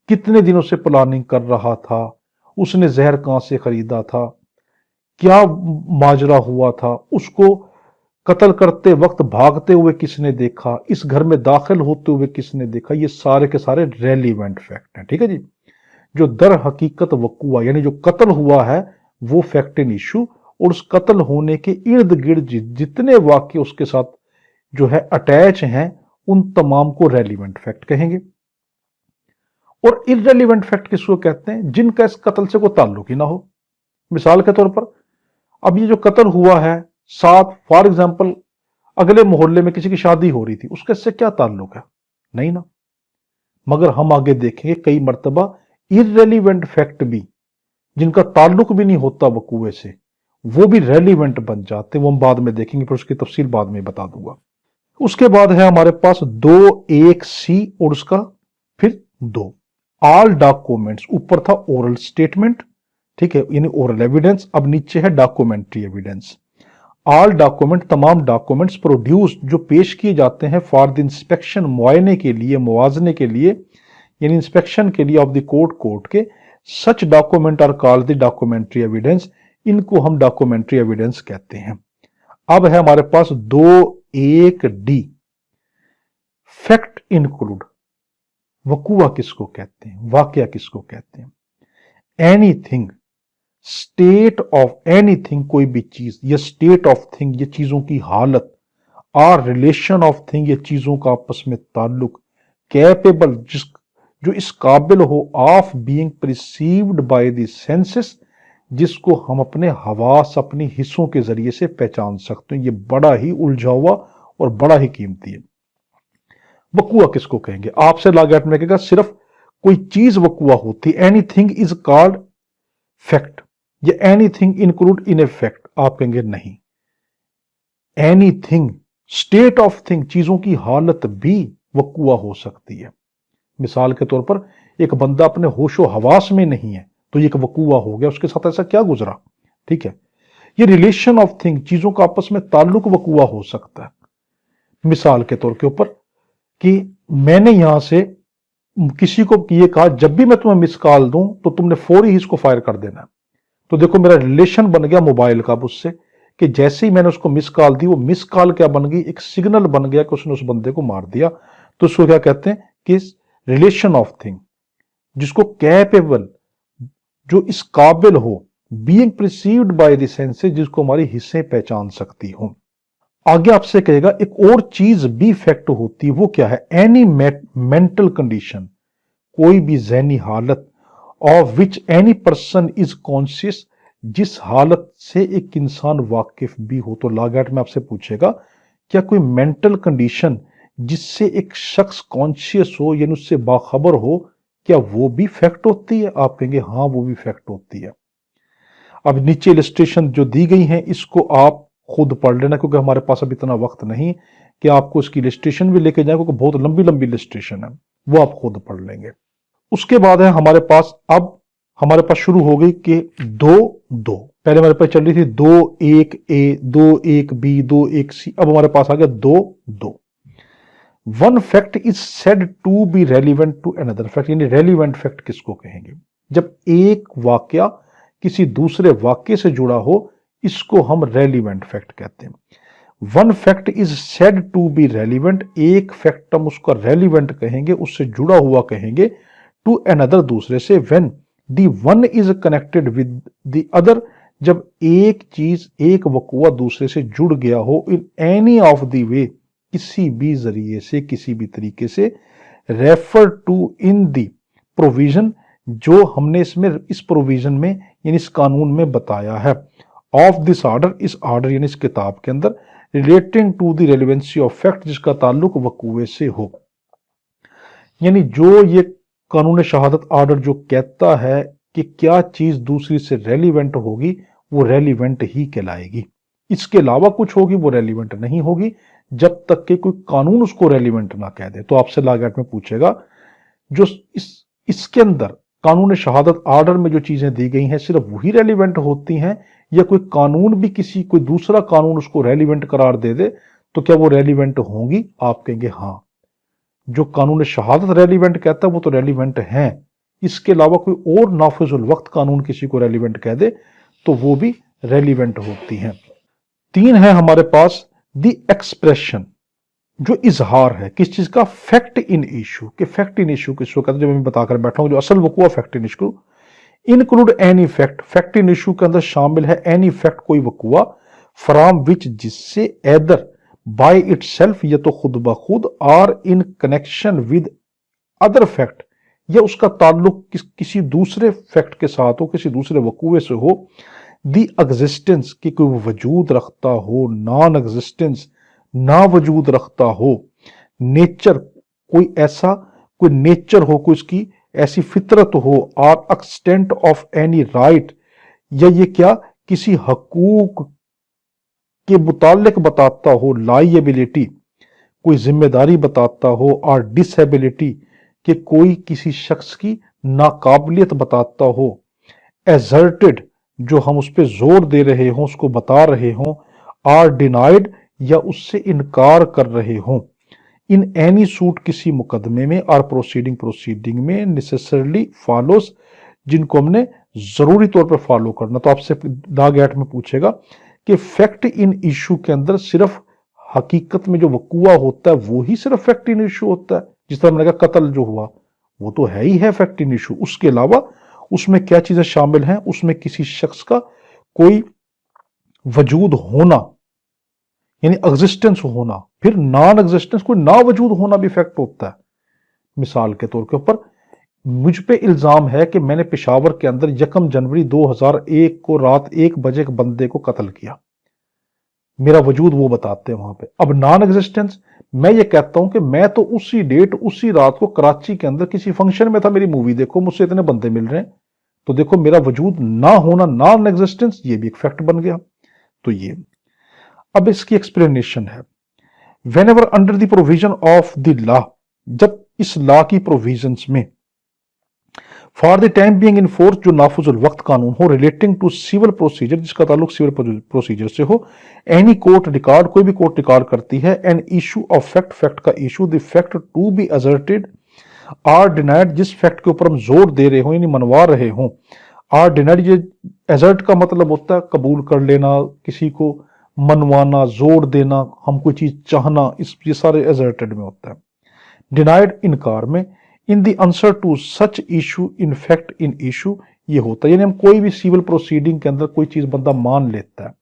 कितने दिनों से प्लानिंग कर रहा था, उसने जहर कहां से खरीदा था, क्या माजरा हुआ था, उसको कत्ल करते वक्त भागते हुए किसने देखा, इस घर में दाखिल होते हुए किसने देखा, ये सारे के सारे रेलिवेंट फैक्ट हैं। ठीक है जी। जो दर हकीकत वकुआ यानी जो कत्ल हुआ है वो फैक्ट इन इशू, और उस कत्ल होने के इर्द गिर्द जितने वाक्य उसके साथ जो है अटैच हैं, उन तमाम को रेलिवेंट फैक्ट कहेंगे। और इररेलिवेंट फैक्ट किसको कहते हैं? जिनका इस कत्ल से कोई ताल्लुक ही ना हो। मिसाल के तौर पर अब ये जो कत्ल हुआ है, साथ फॉर एग्जाम्पल अगले मोहल्ले में किसी की शादी हो रही थी, उसका इससे क्या ताल्लुक है? नहीं ना। मगर हम आगे देखेंगे कई मर्तबा इररेलिवेंट फैक्ट भी, जिनका ताल्लुक भी नहीं होता वकूए से, वो भी रेलिवेंट बन जाते, वो हम बाद में देखेंगे, फिर उसकी तफसील बाद में बता दूंगा। उसके बाद है हमारे पास 2(1)(c) और उसका फिर 2 ऑल डॉक्यूमेंट्स। ऊपर था ओरल स्टेटमेंट, ठीक है, यानी ओरल एविडेंस, अब नीचे है डॉक्यूमेंट्री एविडेंस। ऑल डॉक्यूमेंट, तमाम डॉक्यूमेंट्स प्रोड्यूस्ड जो पेश किए जाते हैं फॉर द इंस्पेक्शन, मुआयने के लिए, मुआवजने के लिए, यानी इंस्पेक्शन के लिए ऑफ द कोर्ट के, such document are called the documentary evidence, इनको हम डॉक्यूमेंट्री एविडेंस कहते हैं। अब है हमारे पास 2(1)(d) फैक्ट इंक्लूड। वकुआ किसको कहते हैं? वाकया किसको कहते हैं? एनीथिंग, स्टेट ऑफ एनीथिंग, कोई भी चीज, या स्टेट ऑफ थिंग, ये चीजों की हालत, और रिलेशन ऑफ थिंग, ये चीजों का आपस में ताल्लुक, कैपेबल, जो इस काबिल हो, of being perceived by the senses, जिसको हम अपने हवास, अपनी हिस्सों के जरिए से पहचान सकते हैं। ये बड़ा ही उलझा हुआ और बड़ा ही कीमती है। वकुआ किसको कहेंगे? आपसे लागत में कहेगा सिर्फ कोई चीज वकुआ होती, एनीथिंग इज कॉल्ड फैक्ट, या anything include in a fact, आप कहेंगे नहीं। एनीथिंग, स्टेट ऑफ थिंग, चीजों की हालत भी वकुआ हो सकती है। मिसाल के तौर पर एक बंदा अपने होशो हवास में नहीं है, तो ये एक वकुआ हो गया, उसके साथ ऐसा क्या गुजरा। ठीक है। ये रिलेशन ऑफ थिंग, चीजों का आपस में ताल्लुक वकुआ हो सकता है। मिसाल के तौर के ऊपर कि मैंने यहां से किसी को ये कहा जब भी मैं तुम्हें मिस कॉल दूं तो तुमने फौरी ही इसको फायर कर देना। तो देखो मेरा रिलेशन बन गया मोबाइल का उससे, कि जैसे ही मैंने उसको मिस कॉल दी, वो मिस कॉल क्या बन गई? एक सिग्नल बन गया कि उसने उस बंदे को मार दिया। तो उसको क्या कहते हैं? कि रिलेशन ऑफ थिंग, जिसको कैपेबल, जो इस काबिल हो, being perceived by the senses, जिसको हमारी हिस्से पहचान सकती हो। आगे आपसे कहेगा एक और चीज भी फैक्ट होती है, वो क्या है? एनी मेंटल कंडीशन, कोई भी ज़हनी हालत, of which any person is conscious, जिस हालत से एक इंसान वाकिफ भी हो। तो लागैट में आपसे पूछेगा क्या कोई मेंटल कंडीशन जिससे एक शख्स कॉन्शियस हो, यानी उससे बाखबर हो, क्या वो भी फैक्ट होती है? आप कहेंगे हाँ, वो भी फैक्ट होती है। अब नीचे इलस्ट्रेशन जो दी गई हैं, इसको आप खुद पढ़ लेना, क्योंकि हमारे पास अब इतना वक्त नहीं कि आपको इसकी इलस्ट्रेशन भी लेके जाए, क्योंकि बहुत लंबी लंबी इलस्ट्रेशन है, वो आप खुद पढ़ लेंगे। उसके बाद है हमारे पास, अब हमारे पास शुरू हो गई कि 2(2), पहले हमारे पास चल रही थी 2(1)(a), 2(1)(b), 2(1)(c), अब हमारे पास आ गया 2(2). One fact is said to be relevant to another fact, यानी रेलिवेंट फैक्ट किसको कहेंगे? जब एक वाक्या किसी दूसरे वाक्य से जुड़ा हो, इसको हम रेलिवेंट फैक्ट कहते हैं। One fact is said to be relevant, एक फैक्ट हम उसका रेलिवेंट कहेंगे, उससे जुड़ा हुआ कहेंगे, टू अनदर, दूसरे से, when, the one is connected with the other, जब एक चीज एक वकुआ दूसरे से जुड़ गया हो in any of the way, किसी भी जरिए से किसी भी तरीके से, refer to in the provision, जो हमने इसमें इस प्रोविजन में यानी इस कानून में बताया है, ऑफ दिस ऑर्डर, इस ऑर्डर यानी इस किताब के अंदर, relating to the relevancy of fact, जिसका ताल्लुक वकुए से हो। यानी जो ये कानून शहादत ऑर्डर जो कहता है कि क्या चीज दूसरी से रेलिवेंट होगी वो रेलिवेंट ही कहलाएगी, इसके अलावा कुछ होगी वो रेलिवेंट नहीं होगी, जब तक कि कोई कानून उसको रेलिवेंट ना कह दे। तो आपसे लॉ गेट में पूछेगा जो इसके अंदर कानून शहादत ऑर्डर में जो चीजें दी गई हैं सिर्फ वही रेलिवेंट होती हैं, या कोई कानून भी कोई दूसरा कानून उसको रेलिवेंट करार दे दे तो क्या वो रेलिवेंट होंगी? आप कहेंगे हाँ, जो कानून शहादत रेलिवेंट कहता है वो तो रेलिवेंट है, इसके अलावा कोई और नाफिजुल वक्त कानून किसी को रेलिवेंट कह दे तो वो भी रेलिवेंट होती हैं। 3 है हमारे पास द एक्सप्रेशन, जो इजहार है किस चीज का, फैक्ट इन इशू, के फैक्ट इन इशू किसको कहते हैं, जो मैं बताकर बैठा हूं जो असल वकुआ fact in issue, include any fact, fact in issue के अंदर शामिल है एनी फैक्ट, कोई वकुआ, फ्रॉम विच, जिससे, एदर बाय इट सेल्फ, या तो खुद ब खुद, और in connection with other fact, या उसका ताल्लुक किसी दूसरे फैक्ट के साथ हो, किसी दूसरे वकुए से हो, दी एग्जिस्टेंस, कि कोई वजूद रखता हो, नॉन एग्जिस्टेंस, ना वजूद रखता हो, नेचर, कोई नेचर हो, कोई उसकी ऐसी फितरत हो, और एक्सटेंट ऑफ एनी राइट, या ये क्या किसी हकूक के मुतालिक बताता हो, लाइबिलिटी, कोई जिम्मेदारी बताता हो, और डिसेबिलिटी, कि कोई किसी शख्स की नाकाबिलियत बताता हो, एजर्टेड, जो हम उस पर जोर दे रहे हों, उसको बता रहे हों, आर डिनाइड, या उससे इनकार कर रहे हों, इन एनी सूट, किसी मुकदमे में, और प्रोसीडिंग में, नेसेसरली फॉलोस, जिनको हमने जरूरी तौर पर फॉलो करना। तो आपसे दाग एट में पूछेगा कि फैक्ट इन इशू के अंदर सिर्फ हकीकत में जो वकुआ होता है वो ही सिर्फ फैक्ट इन इशू होता है, जिस तरह मैंने कहा कत्ल जो हुआ वो तो है ही है फैक्ट इन इशू, उसके अलावा उसमें क्या चीजें शामिल हैं, उसमें किसी शख्स का कोई वजूद होना यानी एग्जिस्टेंस होना, फिर नॉन एग्जिस्टेंस, कोई ना वजूद होना भी फैक्ट होता है। मिसाल के तौर के ऊपर मुझ पे इल्जाम है कि मैंने पेशावर के अंदर 1 जनवरी 2001 को रात 1 बजे एक बंदे को कत्ल किया, मेरा वजूद वो बताते हैं वहां पे। अब नॉन एग्जिस्टेंस, मैं ये कहता हूं कि मैं तो उसी डेट उसी रात को कराची के अंदर किसी फंक्शन में था, मेरी मूवी देखो, मुझसे इतने बंदे मिल रहे हैं, तो देखो मेरा वजूद ना होना, नॉन एग्जिस्टेंस, ये भी एक फैक्ट बन गया। तो ये अब इसकी एक्सप्लेनेशन है, when ever under the provision of the law, जब इस लॉ की प्रोविजंस में, for the time being in force, जो नाफुजुल वक्त कानून हो, रिलेटिंग टू सिविल प्रोसीजर, जिसका ताल्लुक सिविल प्रोसीजर से हो, एनी कोर्ट रिकॉर्ड, कोई भी कोर्ट रिकॉर्ड करती है, an issue of fact, fact का issue, the fact to be asserted or denied, जिस फैक्ट के ऊपर हम जोर दे रहे हो यानी मनवा रहे हो, आर डिनाइड, ये एजर्ट का मतलब होता है कबूल कर लेना, किसी को मनवाना, जोर देना, हम कोई चीज चाहना, ये सारे एजर्टेड में होता है। डिनाइड इनकार में, in the answer to such issue, in fact in issue, ये होता है यानी हम कोई भी सिविल प्रोसीडिंग के अंदर कोई चीज बंदा मान लेता है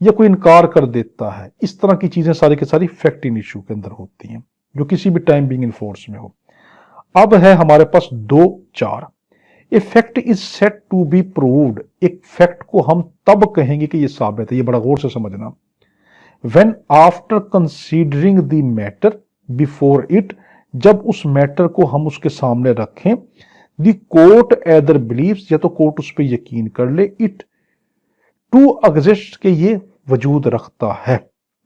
या कोई इनकार कर देता है, इस तरह की चीजें सारी की सारी फैक्ट इन इशू के अंदर होती हैं, जो किसी भी टाइम बीइंग इन फोर्स में हो। अब है हमारे पास 2-4, a fact is said to be proved, एक फैक्ट को हम तब कहेंगे कि ये साबित है, ये बड़ा गौर से समझना, when after considering the matter before it, जब उस मैटर को हम उसके सामने रखें, द कोर्ट एदर बिलीव्स, या तो कोर्ट उस पर यकीन कर ले, इट टू एग्जिस्ट, के ये वजूद रखता है,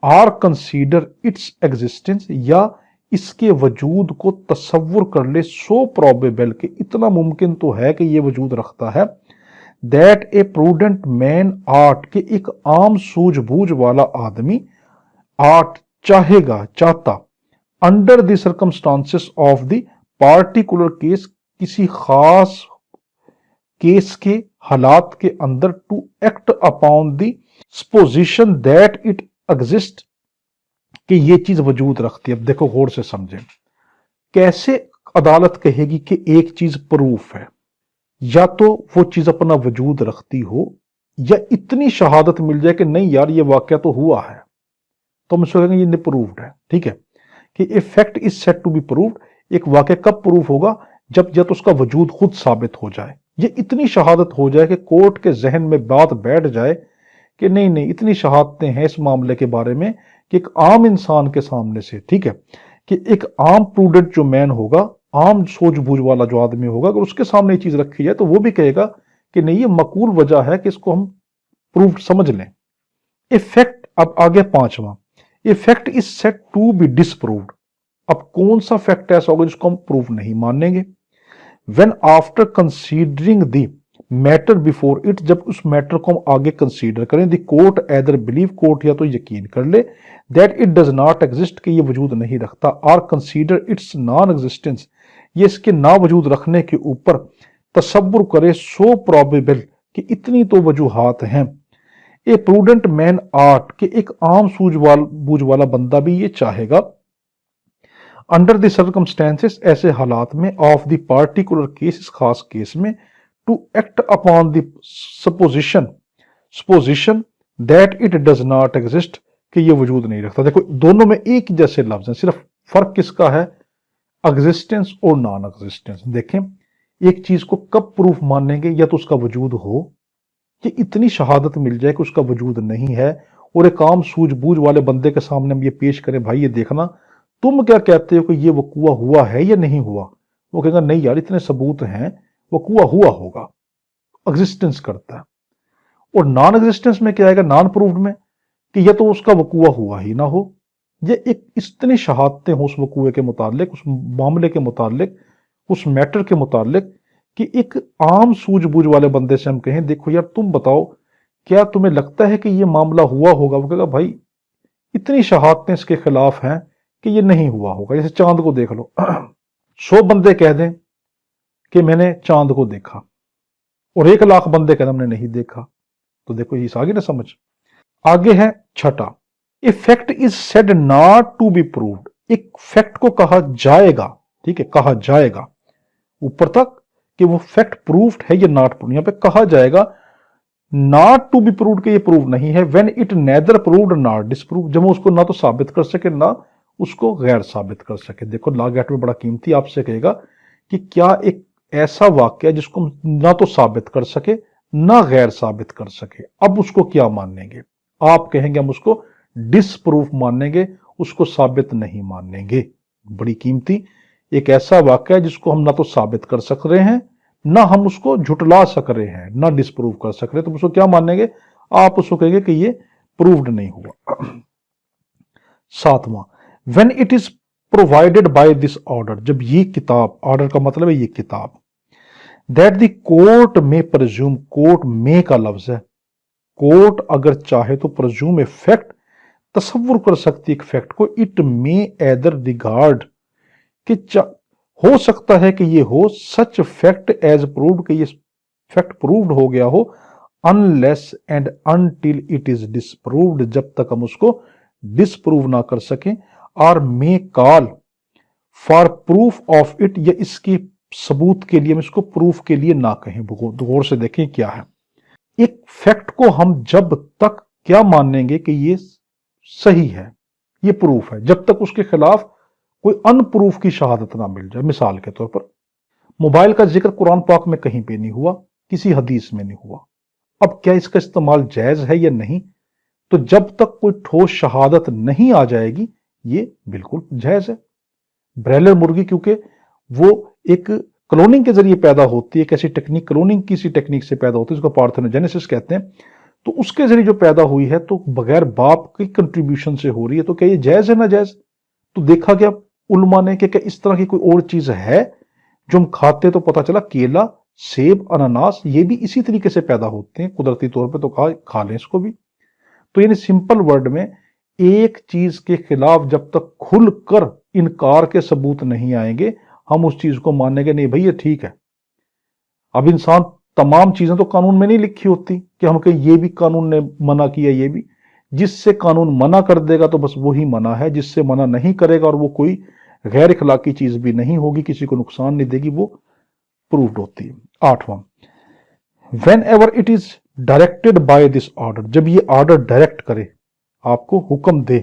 आर कंसीडर इट्स एग्जिस्टेंस, या इसके वजूद को तसव्वुर कर ले, सो प्रोबेबल, के इतना मुमकिन तो है कि ये वजूद रखता है, that a prudent man ought, के एक आम सूझबूझ वाला आदमी आर्ट चाहेगा, चाहता, under the circumstances of the particular case, किसी खास केस के हालात के अंदर, to act upon the supposition that it exist, कि ये चीज वजूद रखती है। अब देखो गौर से समझें, कैसे अदालत कहेगी कि एक चीज प्रूफ है, या तो वो चीज अपना वजूद रखती हो या इतनी शहादत मिल जाए कि नहीं यार ये वाकया तो हुआ है, तो हम इसको कहेंगे ये प्रूव्ड है। ठीक है, कि a fact is said to be proved, एक वाकया कब प्रूफ होगा, जब या तो उसका वजूद खुद साबित हो जाए, ये इतनी शहादत हो जाए कि कोर्ट के जहन में बात बैठ जाए कि नहीं नहीं इतनी शहादतें हैं इस मामले के बारे में कि एक आम इंसान के सामने से, ठीक है, कि एक आम प्रूडेंट जो मैन होगा, आम सूझबूझ वाला जो आदमी होगा, अगर उसके सामने ये चीज रखी जाए तो वो भी कहेगा कि नहीं ये मकूल वजह है कि इसको हम प्रूफ समझ लें। इफेक्ट, अब आगे पांचवा, effect is said to be disproved. अब कौन सा फैक्ट ऐसा होगा जिसको हम प्रूफ नहीं मानेंगे? When after considering the matter before it, जब उस मैटर को हम आगे कंसीडर करें, the court either believe, court या तो यकीन कर ले that it does not exist, कि ये वजूद नहीं रखता, और कंसीडर इट्स नॉन एग्जिस्टेंस, ये इसके ना वजूद रखने के ऊपर तसव्वुर करे, सो प्रोबेबल, कि इतनी तो वजूहात हैं, ए प्रूडेंट मैन आर्ट, कि एक आम सूझबूझ वाला बंदा भी ये चाहेगा, अंडर द सर्कमस्टेंसेस, ऐसे हालात में, ऑफ द पार्टिकुलर केस, इस खास केस में, to act upon the supposition that it does not exist, कि ये वजूद नहीं रखता। देखो दोनों में एक ही जैसे लफ्ज हैं, सिर्फ फर्क किसका है, एग्जिस्टेंस और नॉन एग्जिस्टेंस। देखें एक चीज को कब प्रूफ मानेंगे, या तो उसका वजूद हो, कि इतनी शहादत मिल जाए कि उसका वजूद नहीं है, और एक आम सूझबूझ वाले बंदे के सामने हम ये पेश करें, भाई ये देखना तुम क्या कहते हो कि ये वकूआ हुआ है या नहीं हुआ, वो कहेगा नहीं यार इतने सबूत हैं, वकूआ हुआ होगा, एग्जिस्टेंस करता है। और नॉन एग्जिस्टेंस में क्या आएगा, नॉन प्रूव्ड में, कि या तो उसका वकूआ हुआ ही ना हो, या एक इतनी शहादतें हो उस वकूए के मुतालिक, उस मामले के मुतालिक, उस मैटर के मुतालिक, कि एक आम सूझबूझ वाले बंदे से हम कहें देखो यार तुम बताओ क्या तुम्हें लगता है कि ये मामला हुआ होगा, वो कहेगा भाई इतनी शहादतें इसके खिलाफ हैं कि ये नहीं हुआ होगा। जैसे चांद को देख लो 100 बंदे कह दें कि मैंने चांद को देखा, और 1 लाख बंदे कह दें हमने नहीं देखा, तो देखो ये आगे ना समझ। आगे है छठा, a fact is said not to be proved, एक फैक्ट को कहा जाएगा, ठीक है, कहा जाएगा ऊपर तक कि वो फैक्ट प्रूव्ड है या नॉट प्रूव्ड, यहां पे कहा जाएगा नॉट टू बी प्रूव्ड, कि ये प्रूव नहीं है, when it neither proved not disproved, जब वो उसको ना तो साबित कर सके ना उसको गैर साबित कर सके। देखो लॉ गेट में बड़ा कीमती, आपसे कहेगा कि क्या एक ऐसा वाक्य जिसको हम ना तो साबित कर सके ना गैर साबित कर सके, अब उसको क्या मानेंगे? आप कहेंगे हम उसको डिसप्रूफ मानेंगे, उसको साबित नहीं मानेंगे। बड़ी कीमती, एक ऐसा वाक्य है जिसको हम ना तो साबित कर सक रहे हैं ना हम उसको झुटला सक रहे हैं ना डिसप्रूव कर सक रहे, तो उसको क्या मानेंगे? आप उसको कहेंगे कि ये प्रूव्ड नहीं हुआ। सातवां, when it is provided by this order, जब ये किताब, ऑर्डर का मतलब है ये किताब, दैट द कोर्ट में प्रज्यूम, कोर्ट में का लफ्ज है, कोर्ट अगर चाहे तो प्रज्यूम ए फैक्ट, तसव्वुर कर सकती एक फैक्ट को, इट मे एदर रिगार्ड, कि हो सकता है कि ये हो सच फैक्ट एज प्रूव्ड, कि ये फैक्ट प्रूव्ड हो गया हो, unless and until it is disproved, जब तक हम उसको डिसप्रूव ना कर सकें, और मे call for proof of it, या इसके सबूत के लिए, हम इसको प्रूफ के लिए ना कहें। गौर से देखें क्या है, एक फैक्ट को हम जब तक क्या मानेंगे कि ये सही है, ये प्रूफ है, जब तक उसके खिलाफ कोई अनप्रूफ की शहादत ना मिल जाए। मिसाल के तौर पर मोबाइल का जिक्र कुरान पाक में कहीं पे नहीं हुआ, किसी हदीस में नहीं हुआ, अब क्या इसका इस्तेमाल जायज है या नहीं? तो जब तक कोई ठोस शहादत नहीं आ जाएगी ये बिल्कुल जायज है। ब्रॉयलर मुर्गी क्योंकि वो एक क्लोनिंग के जरिए पैदा होती है, कैसी टेक्निक, क्लोनिंग किसी टेक्निक से पैदा होती है, उसको पार्थेनोजेनेसिस कहते हैं, तो उसके जरिए जो पैदा हुई है तो बगैर बाप की कंट्रीब्यूशन से हो रही है, तो क्या ये जायज है ना जायज? तो देखा गया उलमा ने कि क्या इस तरह की कोई और चीज है जो हम खाते, तो पता चला केला, सेब, अनानास ये भी इसी तरीके से पैदा होते हैं कुदरती तौर पे, तो खा लें इसको भी। तो यानी सिंपल वर्ड में एक चीज के खिलाफ जब तक खुलकर इनकार के सबूत नहीं आएंगे हम उस चीज को मानेंगे नहीं भाई ये ठीक है। अब इंसान, तमाम चीजें तो कानून में नहीं लिखी होती कि हम कहें ये भी कानून ने मना किया, ये भी, जिससे कानून मना कर देगा तो बस वही मना है, जिससे मना नहीं करेगा और वो कोई गैर इखलाकी चीज भी नहीं होगी, किसी को नुकसान नहीं देगी, वो प्रूव्ड होती है। 8वां, whenever it is directed by this order, जब ये ऑर्डर डायरेक्ट करे, आपको हुक्म दे,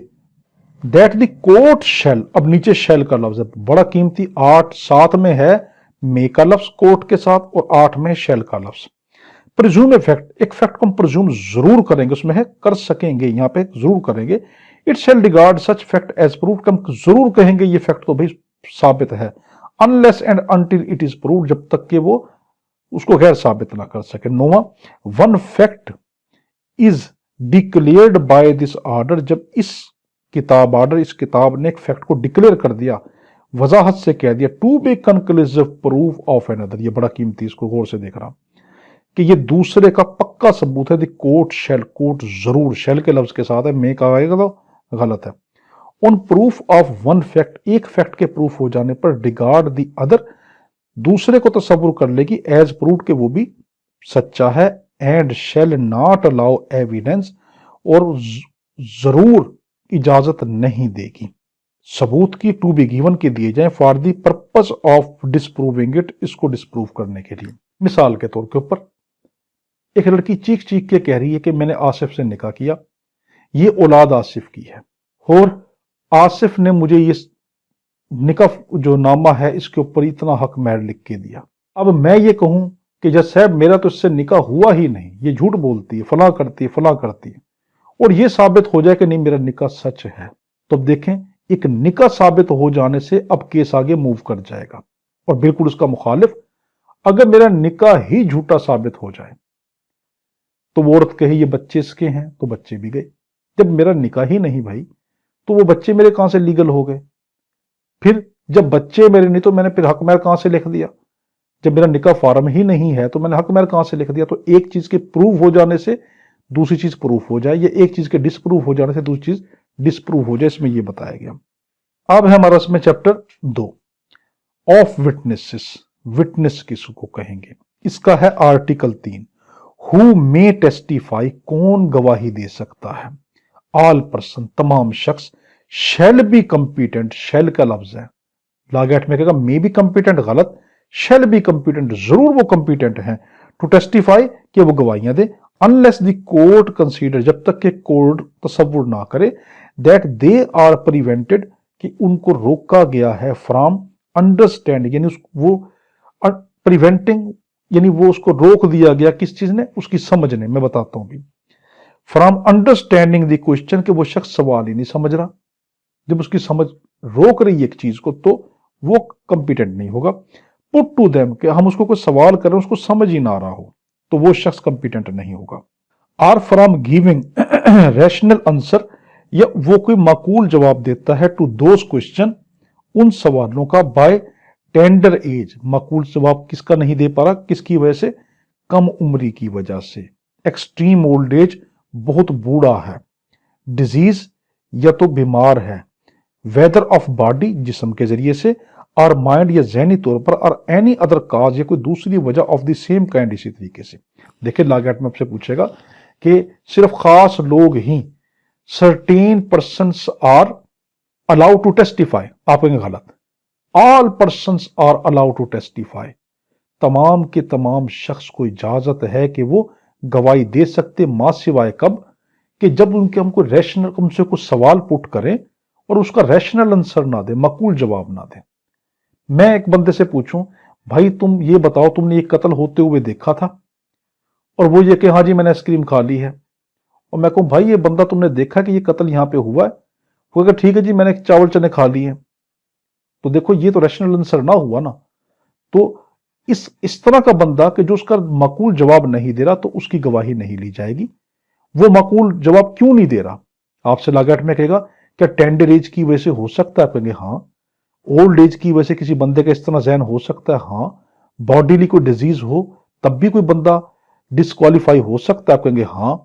दैट द कोर्ट शैल, अब नीचे शैल का लफ्ज है, बड़ा कीमती, 8 7 में है मे का लफ्ज कोर्ट के साथ और 8 में शैल का लफ्ज। प्रिज्यूम इफेक्ट, एक फैक्ट को हम प्रिज्यूम जरूर करेंगे, उसमें है कर सकेंगे, यहां पे जरूर करेंगे। It shall regard such fact as proved, हम जरूर कहेंगे ये फैक्ट तो भाई साबित है, unless and until it is proved, जब तक कि वो उसको गैर साबित ना कर सके। 9वां, one fact is declared by this order, जब इस किताब ऑर्डर, इस किताब ने एक फैक्ट को डिक्लेयर कर दिया, वजाहत से कह दिया, to be conclusive proof of another, ये बड़ा कीमती, इसको गौर से देख रहा कि ये दूसरे का पक्का सबूत है। द कोर्ट शैल, कोर्ट जरूर शैल के लफ्ज के साथ है, मे का आएगा तो गलत है। On proof of one fact, एक फैक्ट के प्रूफ हो जाने पर, डिगार्ड द अदर, दूसरे को तसव्वुर कर लेगी एज प्रूफ के वो भी सच्चा है, and shall not allow evidence, और जरूर इजाजत नहीं देगी सबूत की, टू बी गिवन के दिए जाए, for the purpose of disproving it, इसको डिसप्रूव करने के लिए। मिसाल के तौर के ऊपर एक लड़की चीख चीख के कह रही है कि मैंने आसिफ से निकाह किया, ये औलाद आसिफ की है, और आसिफ ने मुझे ये निकाह जो नामा है इसके ऊपर इतना हक महर लिख के दिया। अब मैं ये कहूं कि जज साहब मेरा तो इससे निकाह हुआ ही नहीं, ये झूठ बोलती है, फला करती है, फला करती है, और ये साबित हो जाए कि नहीं मेरा निकाह सच है, तो अब देखें एक निकाह साबित हो जाने से अब केस आगे मूव कर जाएगा। और बिल्कुल उसका मुखालिफ, अगर मेरा निकाह ही झूठा साबित हो जाए तो वो औरत कहे ये बच्चे इसके हैं, तो बच्चे भी गए। जब मेरा निकाह ही नहीं भाई, तो वो बच्चे मेरे कहां से लीगल हो गए? फिर जब बच्चे मेरे नहीं तो मैंने फिर हक महर कहां से लिख दिया? जब मेरा निकाह फॉर्म ही नहीं है तो मैंने हक महर कहां से लिख दिया? तो एक चीज के प्रूव हो जाने से दूसरी चीज प्रूफ हो जाए, या एक चीज के डिसप्रूव हो जाने से दूसरी चीज डिसप्रूव हो जाए, इसमें यह बताया गया। अब है हमारा इसमें चैप्टर 2 ऑफ विटनेसेस, विटनेस किसको कहेंगे, इसका है आर्टिकल 3, हु मे टेस्टिफाई, कौन गवाही दे सकता है, ऑल पर्सन, तमाम शख्स, शैल बी कंपिटेंट, शैल का लफ्ज है, लागैट में कहेगा मे बी कंपिटेंट गलत, शैल बी कंपिटेंट, जरूर वो कंपिटेंट हैं, टू टेस्टिफाई कि वो गवाहियां दे, अनलेस द कोर्ट कंसीडर, जब तक के कोर्ट तसव्वुर ना करे, दैट दे आर प्रिवेंटेड, कि उनको रोका गया है, फ्रॉम अंडरस्टैंडिंग, यानी वो प्रिवेंटिंग, यानी वो उसको रोक दिया गया किस चीज ने, उसकी समझने, मैं बताता हूं भी, फ्रॉम अंडरस्टैंडिंग द क्वेश्चन, कि वो शख्स सवाल ही नहीं समझ रहा, जब उसकी समझ रोक रही है एक चीज को तो वो कंपिटेंट नहीं होगा। पुट टू देम, कि हम उसको कोई सवाल कर रहे हैं उसको समझ ही ना आ रहा हो, तो वो शख्स कंपिटेंट नहीं होगा। Or from giving rational answer, या वो कोई माकूल जवाब देता है, टू दोज क्वेश्चन, उन सवालों का, बाय टेंडर एज, माकूल जवाब किसका नहीं दे पा रहा, किसकी वजह से, कम उम्री की वजह से, एक्सट्रीम ओल्ड एज, बहुत बूढ़ा है, डिजीज, या तो बीमार है, वेदर ऑफ बॉडी, जिस्म के जरिए से, और माइंड या जहनी तौर पर, और एनी अदर काज, या कोई दूसरी वजह ऑफ द सेम काइंड, इसी तरीके से। देखिए लागैट में आपसे पूछेगा कि सिर्फ खास लोग ही, certain persons are allowed to testify, आप कहेंगे गलत, all persons are allowed to testify, तमाम के तमाम शख्स को इजाजत है कि वो गवाही दे सकते, मां सिवाय कब, कि जब उनके हमको रैशनल, उनसे कुछ सवाल पुट करें और उसका रैशनल आंसर ना दे, माकूल जवाब ना दे। मैं एक बंदे से पूछूं भाई तुम ये बताओ तुमने ये कत्ल होते हुए देखा था, और वो ये कि हाँ जी मैंने आइसक्रीम खा ली है, और मैं कहूं भाई ये बंदा तुमने देखा कि ये कत्ल यहां पे हुआ है, वो अगर ठीक है जी मैंने चावल चने खा लिए, तो देखो ये तो रैशनल आंसर ना हुआ ना। तो इस तरह का बंदा कि जो उसका माकूल जवाब नहीं दे रहा, तो उसकी गवाही नहीं ली जाएगी। वो माकूल जवाब क्यों नहीं दे रहा, आपसे लागैट में कहेगा क्या टेंडर एज की वजह से हो सकता है, कहेंगे हाँ, ओल्ड एज की वजह से किसी बंदे का इस तरह जहन हो सकता है, हाँ, बॉडीली कोई डिजीज हो तब भी कोई बंदा डिस्क्वालीफाई हो सकता है, कहेंगे हाँ,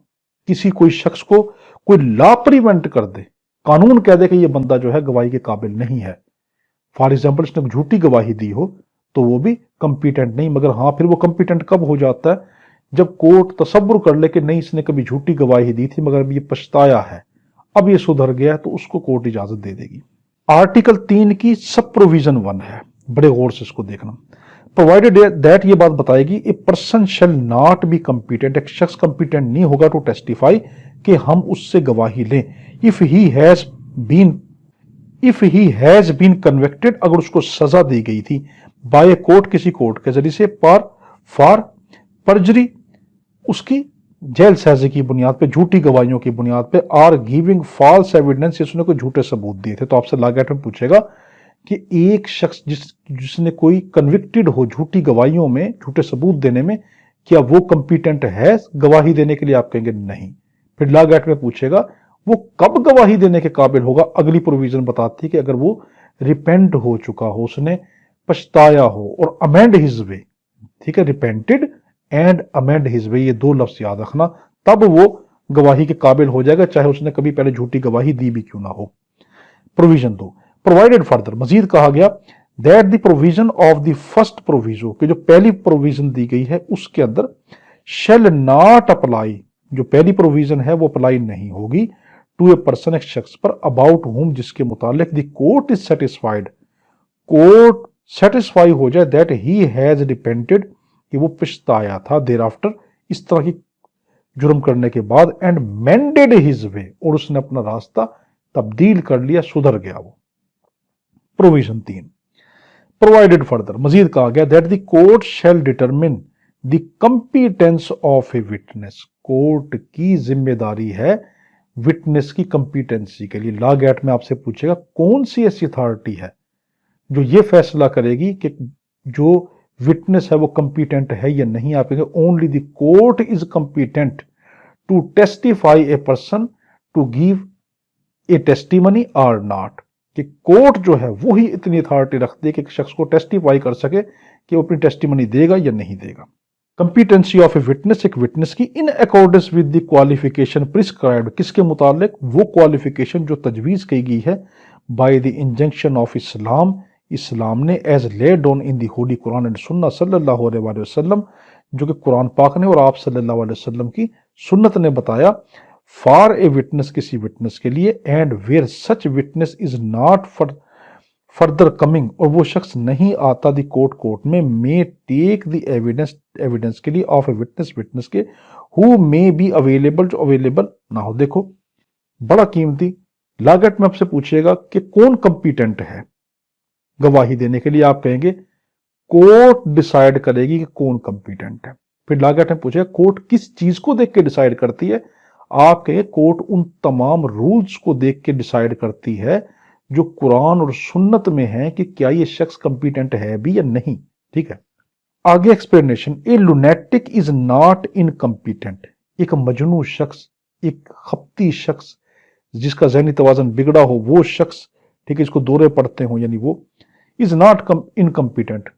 किसी कोई शख्स को कोई लॉ प्रिवेंट कर दे, कानून कह दे कि ये बंदा जो है गवाही के काबिल नहीं है, फॉर एग्जाम्पल इसने झूठी गवाही दी हो, तो वो भी कंपिटेंट नहीं। मगर हाँ फिर वो कंपिटेंट कब हो जाता है, जब कोर्ट तसव्वुर कर ले कि नहीं इसने कभी झूठी गवाही दी थी मगर अब ये पछताया है, अब ये सुधर गया, तो उसको कोर्ट इजाजत दे देगी। आर्टिकल 3 की सब प्रोविजन 1 है, बड़े गौर से इसको देखना। प्रोवाइडेड दैट, ये बात बताएगी a person shall not be competent, एक शख्स कम्पिटेंट नहीं होगा टू टेस्टिफाई कि हम उससे गवाही लें, if he has been convicted, अगर उसको सजा दी गई थी, बाय ए कोर्ट, किसी कोर्ट के जरिए से, फॉर परजरी, उसकी जेल साजी की बुनियाद पे, झूठी गवाहियों की बुनियाद पे, आर गिविंग फॉल्स एविडेंस, उसने कोई झूठे सबूत दिए थे। तो आपसे लागत में पूछेगा कि एक शख्स जिसने कोई कन्विक्टेड हो झूठी गवाहियों में, झूठे सबूत देने में, क्या वो कंपिटेंट है गवाही देने के लिए? आप कहेंगे नहीं। फिर लागत में पूछेगा वो कब गवाही देने के काबिल होगा? अगली प्रोविजन बताती है कि अगर वो रिपेंट हो चुका हो, उसने पछताया हो, और अमेंड हिज वे, ठीक है, repented and amend his way, ये दो लफ्ज याद रखना, तब वो गवाही के काबिल हो जाएगा, चाहे उसने कभी पहले झूठी गवाही दी भी क्यों ना हो। प्रोविजन 2, प्रोवाइडेड फर्दर, मजीद कहा गया that the provision of the first proviso, कि जो पहली प्रोविजन दी गई है उसके अंदर शेल नॉट अप्लाई, जो पहली प्रोविजन है वो अप्लाई नहीं होगी टू ए पर्सन, एक शख्स पर, अबाउट हुम, जिसके मुतालिक the court is satisfied, court satisfy हो जाए दैट ही हैज रिपेंटेड, कि वो पछताया था, देर आफ्टर, इस तरह की जुर्म करने के बाद, एंड मेंडेड हिज वे, और उसने अपना रास्ता तब्दील कर लिया, सुधर गया वो। प्रोविजन 3, प्रोवाइडेड फर्दर, मजीद कहा गया that the court shell determine the competence of a witness, court की जिम्मेदारी है विटनेस की कंपिटेंसी के लिए। लॉ एक्ट में आपसे पूछेगा कौन सी ऐसी अथॉरिटी है जो ये फैसला करेगी कि जो विटनेस है वो कंपिटेंट है या नहीं? आप कहेंगे only the court is competent to testify a person to give a testimony or not, कि कोर्ट जो है वो ही इतनी अथॉरिटी रखती है कि एक शख्स को टेस्टिफाई कर सके कि वो अपनी टेस्टिमनी देगा या नहीं देगा। कंपिटेंसी ऑफ ए विटनेस, एक विटनेस की, in accordance with the qualification prescribed, किसके मुतालिक? वो क्वालिफिकेशन जो तजवीज़ की गई है by the injunction of Islam, Islam ने, as laid on in the holy Quran and Sunnah सल्लल्लाहु अलैहि वसल्लम, जो कि कुरान पाक ने और आप सल्लल्लाहु अलैहि वसल्लम की सुन्नत ने बताया, फॉर ए विटनेस, किसी विटनेस के लिए, and where such witness is not further coming, और वो शख्स नहीं आता द कोर्ट में, मे टेक द एविडेंस के लिए, ऑफ ए विटनेस के, हु मे बी अवेलेबल, जो अवेलेबल ना हो। देखो बड़ा कीमती, लागत में आपसे पूछेगा कि कौन कंपिटेंट है गवाही देने के लिए, आप कहेंगे कोर्ट डिसाइड करेगी कि कौन कंपिटेंट है। फिर लागत में पूछेगा कोर्ट किस चीज को देख के डिसाइड करती है, आप कहेंगे कोर्ट उन तमाम रूल्स को देख के डिसाइड करती है जो कुरान और सुन्नत में है कि क्या ये शख्स कंपिटेंट है भी या नहीं। ठीक है, आगे explanation, A lunatic is not incompetent, एक मजनू शख्स, एक खपती शख्स जिसका ज़हनी तवाज़न बिगड़ा हो, वो शख्स, ठीक है, इसको दौरे पड़ते हो, यानी वो इज नॉट इनकम्पिटेंट,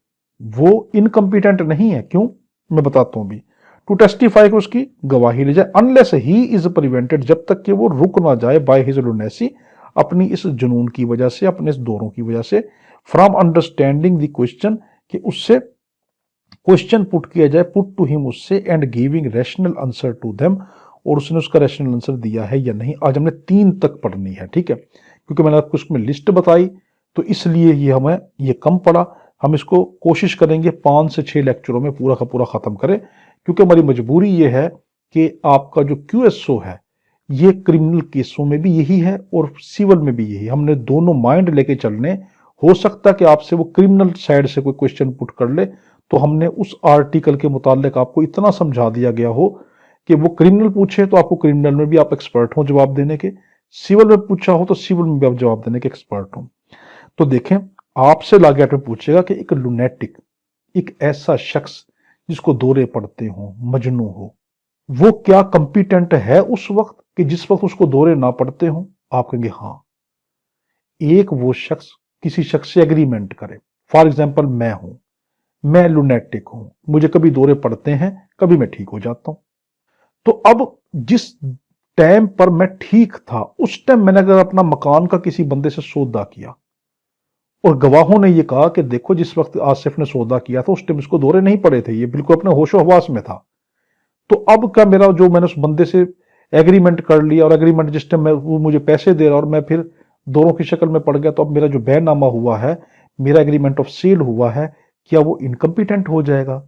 वो इनकम्पिटेंट नहीं है। क्यों, मैं बताता हूं भी, टू टेस्टिफाई को उसकी गवाही ले जाए, अनलेस ही इज प्रिवेंटेड, जब तक कि वो रुक ना जाए, बाय हिज लुनेसी, अपनी इस जुनून की वजह से, अपने इस दौरों की वजह से, फ्रॉम अंडरस्टैंडिंग द क्वेश्चन, कि उससे क्वेश्चन पुट किया जाए, पुट टू हिम, उससे, and giving rational answer to them, और उसने उसका रैशनल आंसर दिया है या नहीं। आज हमने 3 तक पढ़नी है, ठीक है, क्योंकि मैंने आपको उसमें लिस्ट बताई तो इसलिए ये हमें ये कम पड़ा। हम इसको कोशिश करेंगे 5 से 6 लेक्चरों में पूरा का पूरा खत्म करें, क्योंकि हमारी मजबूरी ये है कि आपका जो QSO है ये क्रिमिनल केसों में भी यही है और सिविल में भी यही, हमने दोनों माइंड लेके चलने। हो सकता है कि आपसे वो क्रिमिनल साइड से कोई क्वेश्चन पुट कर ले, तो हमने उस आर्टिकल के मुतालिक आपको इतना समझा दिया गया हो कि वो क्रिमिनल पूछे तो आपको क्रिमिनल में भी आप एक्सपर्ट हो जवाब देने के, सिविल में पूछा हो तो सिविल में भी आप जवाब देने के एक्सपर्ट हो। तो देखें, आपसे लागत में पूछेगा कि एक लुनेटिक, एक ऐसा शख्स जिसको दौरे पड़ते हो, मजनू हो, वो क्या कंपिटेंट है उस वक्त कि जिस वक्त उसको दौरे ना पड़ते हो? आप कहेंगे हाँ। एक वो शख्स किसी शख्स से एग्रीमेंट करे, फॉर एग्जाम्पल मैं लुनेटिक हूं, मुझे कभी दौरे पड़ते हैं, कभी मैं ठीक हो जाता हूं, तो अब जिस टाइम पर मैं ठीक था उस टाइम मैंने अगर अपना मकान का किसी बंदे से सौदा किया और गवाहों ने ये कहा कि देखो जिस वक्त आसिफ ने सौदा किया था उस टाइम इसको दौरे नहीं पड़े थे, ये बिल्कुल अपने होशो हवास में था, तो अब क्या मेरा जो मैंने उस बंदे से एग्रीमेंट कर लिया और एग्रीमेंट जिस टाइम वो मुझे पैसे दे रहा और मैं फिर दौरों की शक्ल में पड़ गया, तो अब मेरा जो बैनामा हुआ है, मेरा एग्रीमेंट ऑफ सेल हुआ है, کیا وہ انکمپیٹنٹ ہو جائے گا؟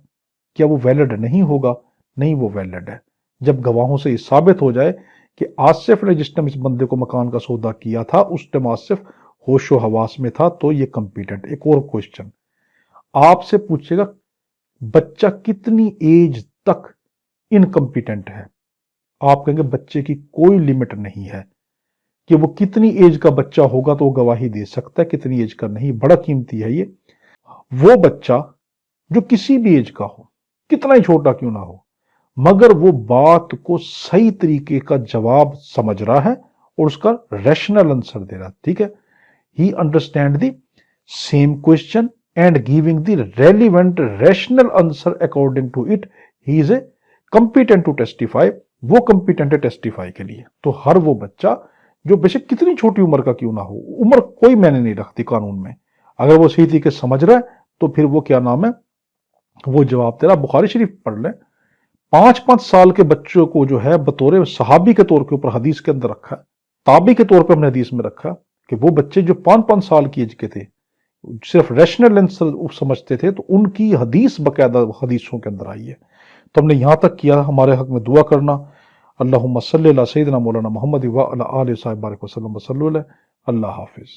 کیا وہ ویلڈ نہیں ہوگا؟ نہیں، وہ ویلڈ ہے۔ جب گواہوں سے یہ ثابت ہو جائے کہ آصف نے جس ٹائم اس بندے کو مکان کا سودا کیا تھا اس ٹائم آصف ہوش و حواس میں تھا، تو یہ کمپیٹنٹ۔ ایک اور کوشچن آپ سے پوچھے گا بچہ کتنی ایج تک انکمپیٹنٹ ہے؟ آپ کہیں گے بچے کی کوئی لمٹ نہیں ہے کہ وہ کتنی ایج کا بچہ ہوگا تو وہ گواہی دے سکتا ہے، کتنی ایج کا نہیں۔ بڑا قیمتی ہے یہ۔ وہ بچہ جو کسی بھی ایج کا ہو، کتنا ہی چھوٹا کیوں نہ ہو، مگر وہ بات کو صحیح طریقے کا جواب سمجھ رہا ہے اور اس کا ریشنل آنسر دے رہا ہے، ٹھیک ہے، he understand the same question and giving the relevant rational answer according to it, he is a competent to testify, وہ کمپیٹنٹ ہے ٹیسٹیفائی کے لیے۔ تو ہر وہ بچہ جو بے شک کتنی چھوٹی عمر کا کیوں نہ ہو، عمر کوئی معنی نہیں رکھتی قانون میں، اگر وہ صحیح طریقے سے سمجھ رہا ہے تو پھر وہ کیا نام ہے، وہ جواب تیرا۔ بخاری شریف پڑھ لیں، 5 سال کے بچوں کو جو ہے بطور صحابی کے طور کے اوپر حدیث کے اندر رکھا ہے، تابعی کے طور پہ ہم نے حدیث میں رکھا کہ وہ بچے جو 5 سال کی ایج کے تھے، صرف ریشنل آنسر سمجھتے تھے، تو ان کی حدیث باقاعدہ حدیثوں کے اندر آئی ہے۔ تو ہم نے یہاں تک کیا، ہمارے حق میں دعا کرنا۔ اللہم صلی علی سیدنا مولانا محمد و علی آلہ وصحبہ بارک وسلم وصلی علیہ۔ اللہ حافظ۔